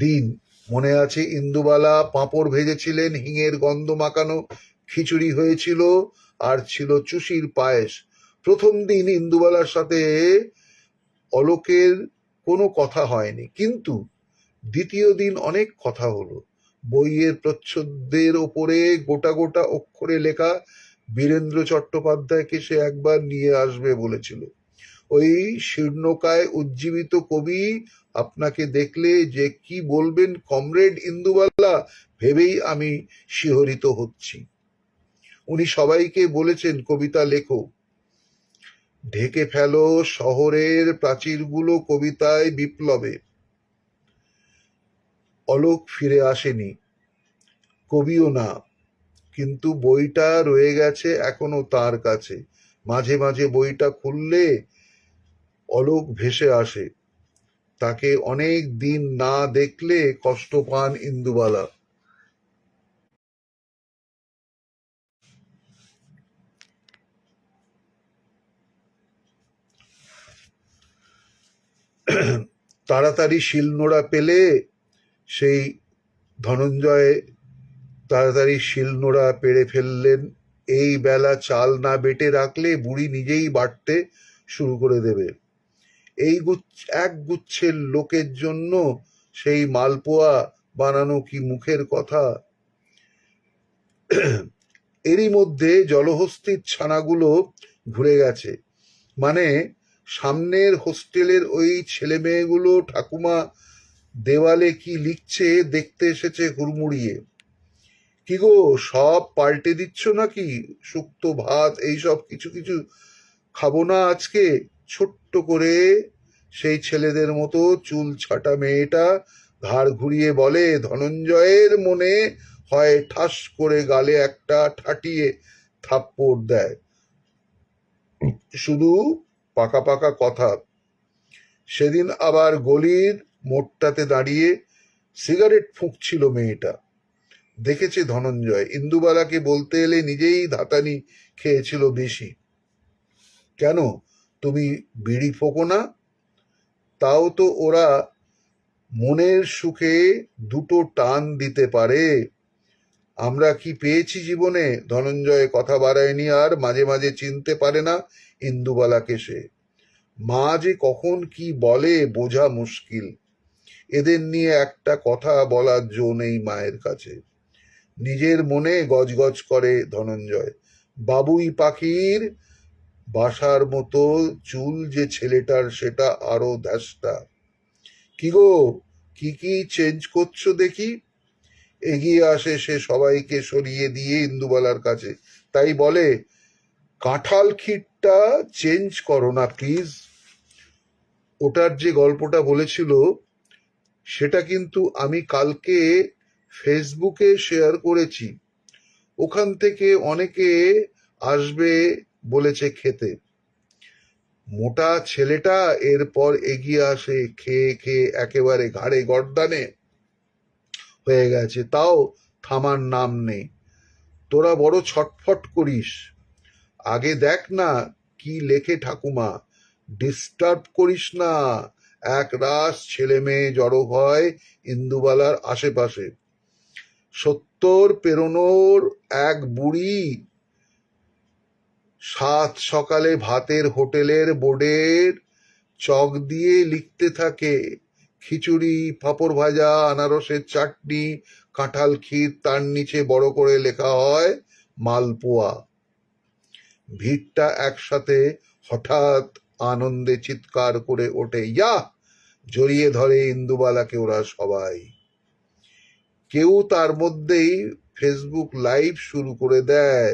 দিন। মনে আছে, ইন্দুবালা পাঁপড় ভেজেছিলেন, হিঙের গন্ধ মাখানো খিচুড়ি হয়েছিল, আর ছিল চুষির পায়েস। প্রথম দিন ইন্দুবালার সাথে অলোকের কোনো কথা হয়নি, কিন্তু দ্বিতীয় দিন অনেক কথা হলো। বইয়ের প্রচ্ছদের ওপরে গোটা গোটা অক্ষরে লেখা বীরেন্দ্র চট্টোপাধ্যায়কে সে একবার নিয়ে আসবে বলেছিল। ওই শীর্ণকায় উজ্জীবিত কবি আপনাকে দেখলে যে কি বলবেন কমরেড ইন্দুবালা, ভেবেই আমি শিহরিত হচ্ছি। উনি সবাইকে বলেছেন, কবিতা লেখো, ঢেকে ফেলো শহরের প্রাচীরগুলো কবিতায়, বিপ্লবে। অলোক ফিরে আসেনি, কবিও না, কিন্তু বইটা রয়ে গেছে এখনো তার কাছে। মাঝে মাঝে বইটা খুললে অলোক ভেসে আসে। তাকে অনেক দিন না দেখলে কষ্ট পান ইন্দুবালা। তাড়াতাড়ি শিলনোড়া পেলে সেই ধনঞ্জয় তাড়াতাড়ি শিলনোড়া পেড়ে ফেললেন। এই বেলা চাল না বেটে রাখলে বুড়ি নিজেই বাটতে শুরু করে দেবে। এই এক গুচ্ছের লোকের জন্য সেই মালপোয়া বানানো কি মুখের কথা। এরই মধ্যে জলহস্তির ছানাগুলো ঘুরে গেছে। মানে সামনের হোস্টেলের ওই ছেলে মেয়েগুলো ঠাকুমা দেওয়ালে কি লিখছে দেখতে এসেছে হুড়মুড়িয়ে। কি গো, সব পাল্টে দিচ্ছ নাকি? শুক্তো ভাত এইসব কিছু কিছু খাবো না আজকে? ছোট্ট করে সেই ছেলেদের মতো চুল ছাটা মেয়েটা ঘাড় ঘুরিয়ে বলে। ধনঞ্জয়ের মনে হয় ঠাস করে গালে একটা ঠাটিয়ে থাপ্পড় দেয়। শুধু পাকা পাকা কথা। সেদিন আবার গলির মোড়টাতে দাঁড়িয়ে সিগারেট ফুঁকছিল মেয়েটা। দেখেছে ধনঞ্জয়, ইন্দুবালাকে বলতে এলে নিজেই ধাতানি খেয়েছিল বেশি। কেন, তুমি বিড়ি ফোঁকো না? তাও তো ওরা মনের সুখে দুটো টান দিতে পারে। আমরা কি পেয়েছি জীবনে? ধনঞ্জয় কথা বাড়ায়নি আর। মাঝে মাঝে চিনতে পারে না ইন্দুবালাকে সে। মা যে কখন কি বলে বোঝা মুশকিল। এদের নিয়ে একটা কথা বলার জো নেই মায়ের কাছে। নিজের মনে গজগজ করে ধনঞ্জয়। বাবুই পাখির বাসার মতো চুল যে ছেলেটার, সেটা আরো ধ্যাসটা। কি গো, কি কি চেঞ্জ করছো দেখি? এগিয়ে আসে সে সবাইকে সরিয়ে দিয়ে ইন্দুবালার কাছে, তাই বলে, কাঁঠাল ক্ষীরটা চেঞ্জ করো না প্লিজ। ওটার যে গল্পটা বলেছিল সেটা কিন্তু আমি কালকে ফেসবুকে শেয়ার করেছি। ওখান থেকে অনেকে আসবে বলেছে খেতে। মোটা ছেলেটা এরপর এগিয়ে আসে, খেয়ে খেয়ে একেবারে ঘাড়ে গর্দানে হয়ে গেছে, তাও থামার নাম নেই। তোরা বড় ছটফট করিস, আগে দেখ না কি লেখে ঠাকুমা। ডিস্টার্ব করিস না। এক রাস ছেলে মেয়ে জড়ো হয় ইন্দুবালার আশেপাশে। 70 পেরোনোর এক বুড়ি সাত সকালে ভাতের হোটেলের বোর্ডের চক দিয়ে লিখতে থাকে, খিচুড়ি, পাঁপড় ভাজা, আনারসের চাটনি, কাঁঠাল ক্ষীর, তার নিচে বড় করে লেখা হয় মালপোয়া। ভিড়টা একসাথে হঠাৎ আনন্দে চিৎকার করে ওঠে, ইয়া! জড়িয়ে ধরে ইন্দুবালাকে ওরা সবাই। কেউ তার মধ্যেই ফেসবুক লাইভ শুরু করে দেয়,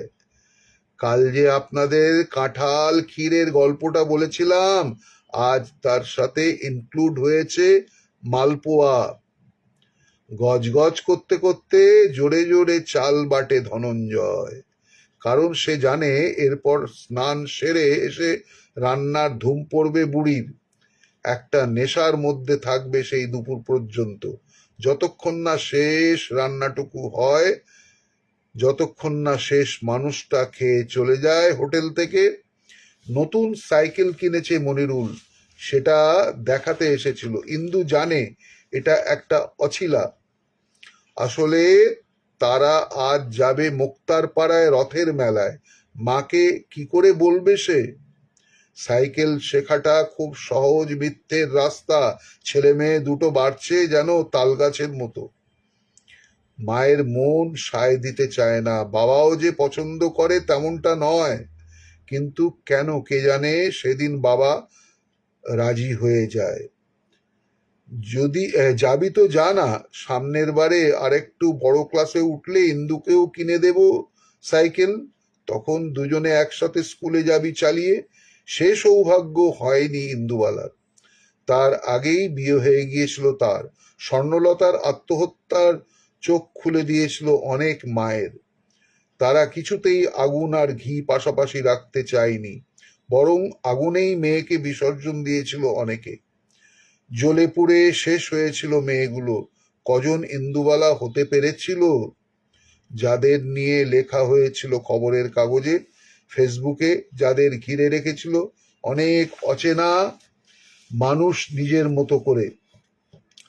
কাল যে আপনাদের কাঁঠাল ক্ষীরের গল্পটা বলেছিলাম, আজ তার সাথে ইনক্লুড হয়েছে মালপোয়া। গজগজ করতে করতে জোরে জোরে চাল বাটে ধনঞ্জয়, কারণ সে জানে এরপর স্নান সেরে এসে রান্নার ধুম পড়বে বুড়ির। একটা নেশার মধ্যে থাকবে সেই দুপুর পর্যন্ত, যতক্ষণ না শেষ রান্নাটুকু হয়, যতক্ষণ না শেষ মানুষটা খেয়ে চলে যায় হোটেল থেকে। নতুন সাইকেল কিনেছে মনিরুল, সেটা দেখাতে এসেছিল। ইন্দু জানে এটা একটা অছিলা। আসলে তারা আজ যাবে মুক্তার পাড়ায় রথের মেলায়। মাকে কি করে বলবে সে? সাইকেল শেখাটা খুব সহজ মিথ্যের রাস্তা। ছেলে মেয়ে দুটো বাড়ছে যেন তালগাছের মতো। মায়ের মন সায় দিতে চায় না। বাবাও যে পছন্দ করে তেমনটা নয়, কিন্তু কেন কে জানে সেদিন বাবা রাজি হয়ে যায়। যদি যাবি তো জানা, সামনের বারে আরেকটু বড় ক্লাসে উঠলে ইন্দুকেও কিনে দেব সাইকেল, তখন দুজনে একসাথে স্কুলে যাবি চালিয়ে। সে সৌভাগ্য হয়নি ইন্দুবালার। তার আগেই বিয়ে হয়ে গিয়েছিল তার। স্বর্ণলতার আত্মহত্যার চোখ খুলে দিয়েছিল অনেক মায়ের। তারা কিছুতেই আগুন আর ঘি পাশাপাশি রাখতে চায়নি, বরং আগুনেই মেয়েকে বিসর্জন দিয়েছিল অনেকে। জ্বলে পুড়ে শেষ হয়েছিল মেয়েগুলো। কজন ইন্দুবালা হতে পেরেছিল যাদের নিয়ে লেখা হয়েছিল খবরের কাগজে, ফেসবুকে, যাদের ঘিরে রেখেছিল অনেক অচেনা মানুষ নিজের মতো করে।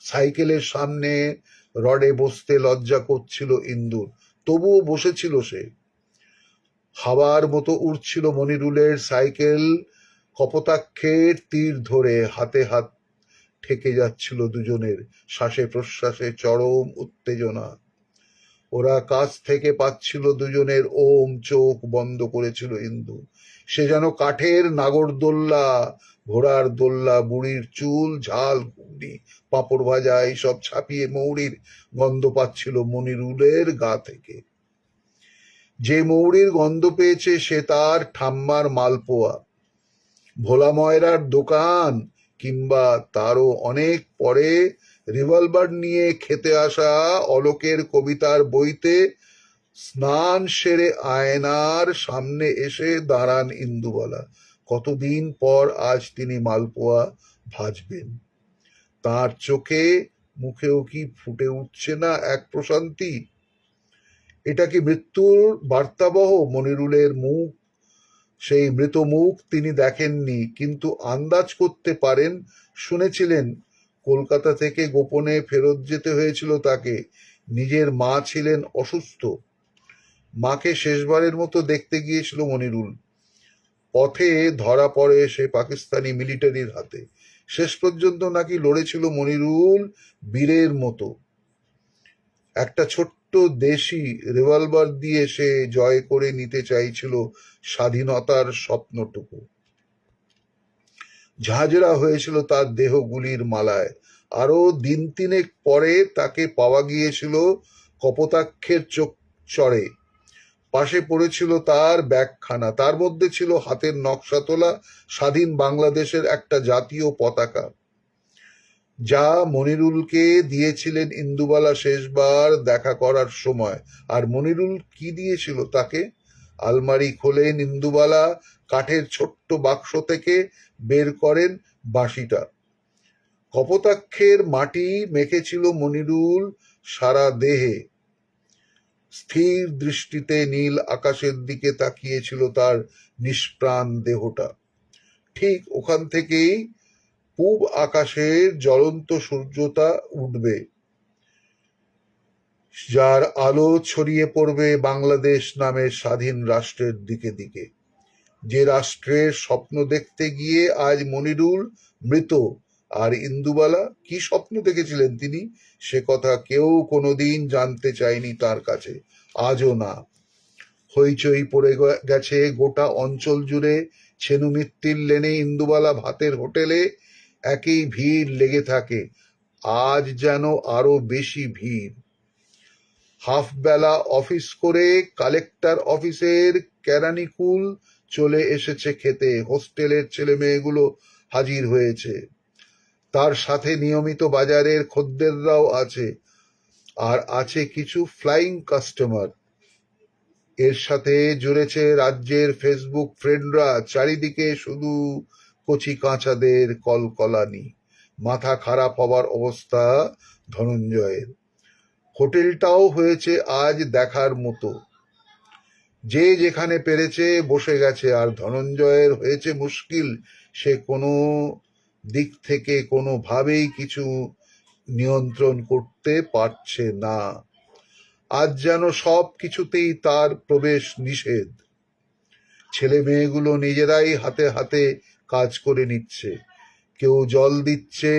সাইকেলের সামনে রডে বসতে লজ্জা করছিল ইন্দুর, তবুও বসেছিল সে। হাওয়ার মতো উড়ছিল মনিরুলের সাইকেল, কপোতাক্ষের তীর ধরে হাতে হাত ঠেকে যাচ্ছিল দুজনের, শ্বাসে প্রশ্বাসে চরম উত্তেজনা। ওরা কাছ থেকে পাচ্ছিল দুজনের ওম। চোখ বন্ধ করেছিল ইন্দু। সে যেন কাঠের নাগরদোল্লা, ঘোড়ার দোল্লা। বুড়ির চুল, ঝাল ঘুগনি, পাঁপড় ভাজা এইসব ছাপিয়ে মৌরির গন্ধ পাচ্ছিল মনিরুলের গা থেকে। যে মৌরির গন্ধ পেয়েছে সে তার ঠাম্মার মালপোয়া, ভোলা ময়রার দোকান, কিংবা তারও অনেক পরে রিভলভার নিয়ে খেতে আসা অলোকের কবিতার বইতে। স্নান সেরে আয়নার সামনে এসে দাঁড়ান ইন্দুবালা। কতদিন পর আজ তিনি মালপোয়া ভাজবেন। তার চোখে মুখেও কি ফুটে উঠছে না এক প্রশান্তি? এটা কি মৃত্যুর বার্তাবহ মনিরুলের মুখ? সেই মৃত মুখ তিনি দেখেননি, কিন্তু আন্দাজ করতে পারেন, শুনেছিলেন। কলকাতা থেকে গোপনে ফেরত যেতে হয়েছিল তাকে। নিজের মা ছিলেন অসুস্থ। মাকে শেষবারের মতো দেখতে গিয়েছিল মনিরুল। পথে ধরা পড়ে সে পাকিস্তানি মিলিটারির হাতে। শেষ পর্যন্ত নাকি লড়েছিল মনিরুল বীরের মতো। একটা ছোট্ট দেশি রিভলভার দিয়ে সে জয় করে নিতে চাইছিল স্বাধীনতার স্বপ্নটুকু। ঝাঁঝরা হয়েছিল তার দেহ গুলির মালায়। আরো দিন তিনেক পরে তাকে পাওয়া গিয়েছিল কপোতাক্ষের চরে। পাশে পড়েছিল তার ব্যাগখানা, তার মধ্যে ছিল হাতের নকশা তোলা স্বাধীন বাংলাদেশের একটা জাতীয় পতাকা, যা মনিরুলকে দিয়েছিলেন ইন্দুবালা শেষবার দেখা করার সময়। আর মনিরুল কি দিয়েছিল তাকে? আলমারি খোলেন ইন্দুবালা, কাঠের ছোট্ট বাক্স থেকে বের করেন বাঁশিটা। কপোতাক্ষের মাটি মেখেছিল মনিরুল সারা দেহে। স্থির দৃষ্টিতে নীল আকাশের দিকে তাকিয়েছিল তার নিষ্প্রাণ দেহটা। ঠিক ওখান থেকেই পূব আকাশের জ্বলন্ত সূর্যটা উঠবে, যার আলো ছড়িয়ে পড়বে বাংলাদেশ নামের স্বাধীন রাষ্ট্রের দিকে দিকে। যে রাষ্ট্রের স্বপ্ন দেখতে গিয়ে আজ মনিরুল মৃত। আর ইন্দুবালা কি স্বপ্ন দেখেছিলেন তিনি, সে কথা কেউ কোনোদিন জানতে চায়নি তার কাছে, আজও না। হইচই পড়ে গেছে গোটা অঞ্চল জুড়ে। ছেনুমিত্তির লেনে ইন্দুবালা ভাতের হোটেলে একই ভিড় লেগে থাকে, আজ যেন আরো বেশি ভিড়। হাফ বেলা অফিস করে কালেক্টর অফিসের কেরানিকুল চলে এসেছে খেতে। হোস্টেলের ছেলে মেয়েগুলো হাজির হয়েছে, তার সাথে নিয়মিত বাজারের খদ্দেররাও আছে, আর আছে কিছু ফ্লাইং কাস্টমার। এর সাথে জুড়েছে রাজ্যের ফেসবুক ফ্রেন্ডরা। চারিদিকে শুধু কচি কাঁচাদের কলকলানি। মাথা খারাপ হবার অবস্থা ধনঞ্জয়ের। হোটেলটাও হয়েছে আজ দেখার মতো। যে যেখানে পেরেছে বসে গেছে, আর ধনঞ্জয়ের হয়েছে মুশকিল। সে কোনো দিক থেকে কোনোভাবেই কিছু নিয়ন্ত্রণ করতে পারছে না। আজ যেন সব কিছুতেই তার প্রবেশ নিষেধ। ছেলে মেয়েগুলো নিজেরাই হাতে হাতে কাজ করে নিচ্ছে। কেউ জল দিচ্ছে,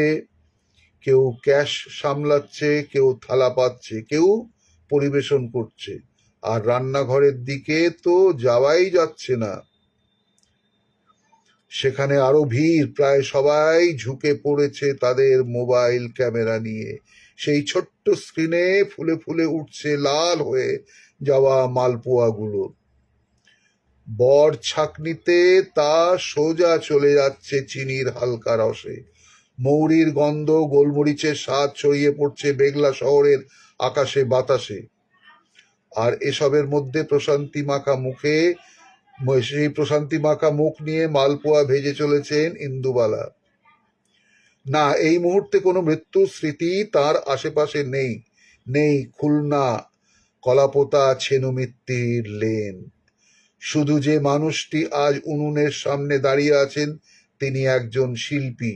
কেউ ক্যাশ সামলাচ্ছে, কেউ থালা পাচ্ছে, কেউ পরিবেশন করছে। আর রান্নাঘরের দিকে তো যাওয়াই যাচ্ছে না। সেখানে আরো ভিড়, প্রায় সবাই ঝুঁকে পড়েছে তাদের মোবাইল ক্যামেরা নিয়ে। সেই ছোট্ট স্ক্রিনে ফুলে ফুলে উঠছে লাল হয়ে যাওয়া মালপোয়াগুলো। বর ছাঁকনিতে তা সোজা চলে যাচ্ছে চিনির হালকা রসে। মৌরির গন্ধ, গোলমরিচের স্বাদ ছড়িয়ে পড়ছে বেগলা শহরের আকাশে বাতাসে। আর এসবের মধ্যে সেই প্রশান্তি মাখা মুখ নিয়ে মালপোয়া ভেজে চলেছেন ইন্দুবালা। না, এই মুহূর্তে কোনো মৃত্যুর স্মৃতি তার আশেপাশে নেই। নেই খুলনা, কলাপোতা ছেনুমিত্তির লেন। শুধু যে মানুষটি আজ উনুনের সামনে দাঁড়িয়ে আছেন, তিনি একজন শিল্পী,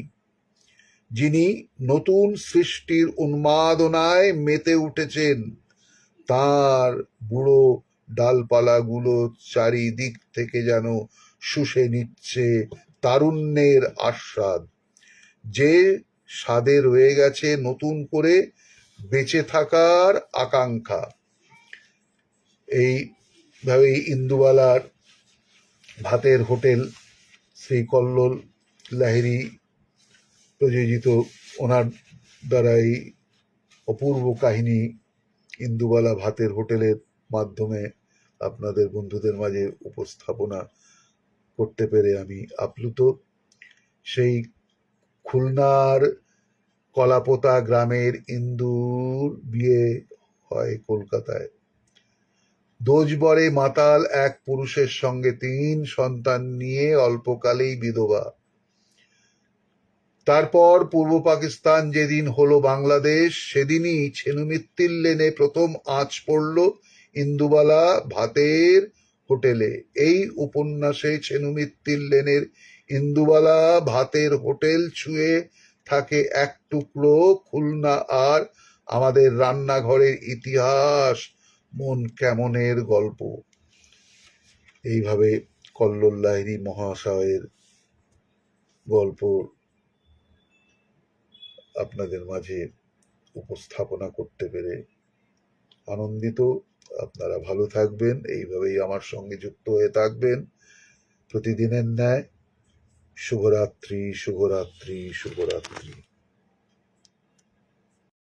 যিনি নতুন সৃষ্টির উন্মাদনায় মেতে উঠেছেন। তার বুড়ো ডালপালাগুলো চারিদিক থেকে যেন শুষে নিচ্ছে তারুণ্যের আস্বাদ, যে স্বাদে রয়ে গেছে নতুন করে বেঁচে থাকার আকাঙ্ক্ষা। এইভাবেই ইন্দুবালার ভাতের হোটেল, শ্রী কল্লোল লাহিড়ী প্রযোজিত, ওনার দ্বারাই অপূর্ব কাহিনী ইন্দুবালা ভাতের হোটেলের মাধ্যমে আপনাদের বন্ধুদের মাঝে উপস্থাপনা করতে পেরে আমি আপ্লুত। সেই খুলনার কলাপোতা গ্রামের ইন্দুর বিয়ে হয় কলকাতায়। দোজবরে মাতাল এক পুরুষের সঙ্গে 3 সন্তান নিয়ে অল্পকালেই বিধবা। তারপর পূর্ব পাকিস্তান যেদিন হলো বাংলাদেশ, সেদিনই ছেনুমিত্তির লেনে প্রথম আঁচ পড়ল ইন্দুবালা ভাতের হোটেলে। এই উপন্যাসে ছেনুমিত্তির লেনের ইন্দুবালা ভাতের হোটেল ছুঁয়ে থাকে এক টুকরো খুলনা আর আমাদের রান্নাঘরের ইতিহাস, মন কেমনের গল্প। এইভাবে কল্লোল লাহিড়ী মহাশয়ের গল্প আপনাদের মাঝে উপস্থাপনা করতে পেরে আনন্দিত। আপনারা ভালো থাকবেন, এইভাবেই আমার সঙ্গে যুক্ত হয়ে থাকবেন প্রতিদিনের ন্যায়। শুভরাত্রি, শুভরাত্রি, শুভরাত্রি।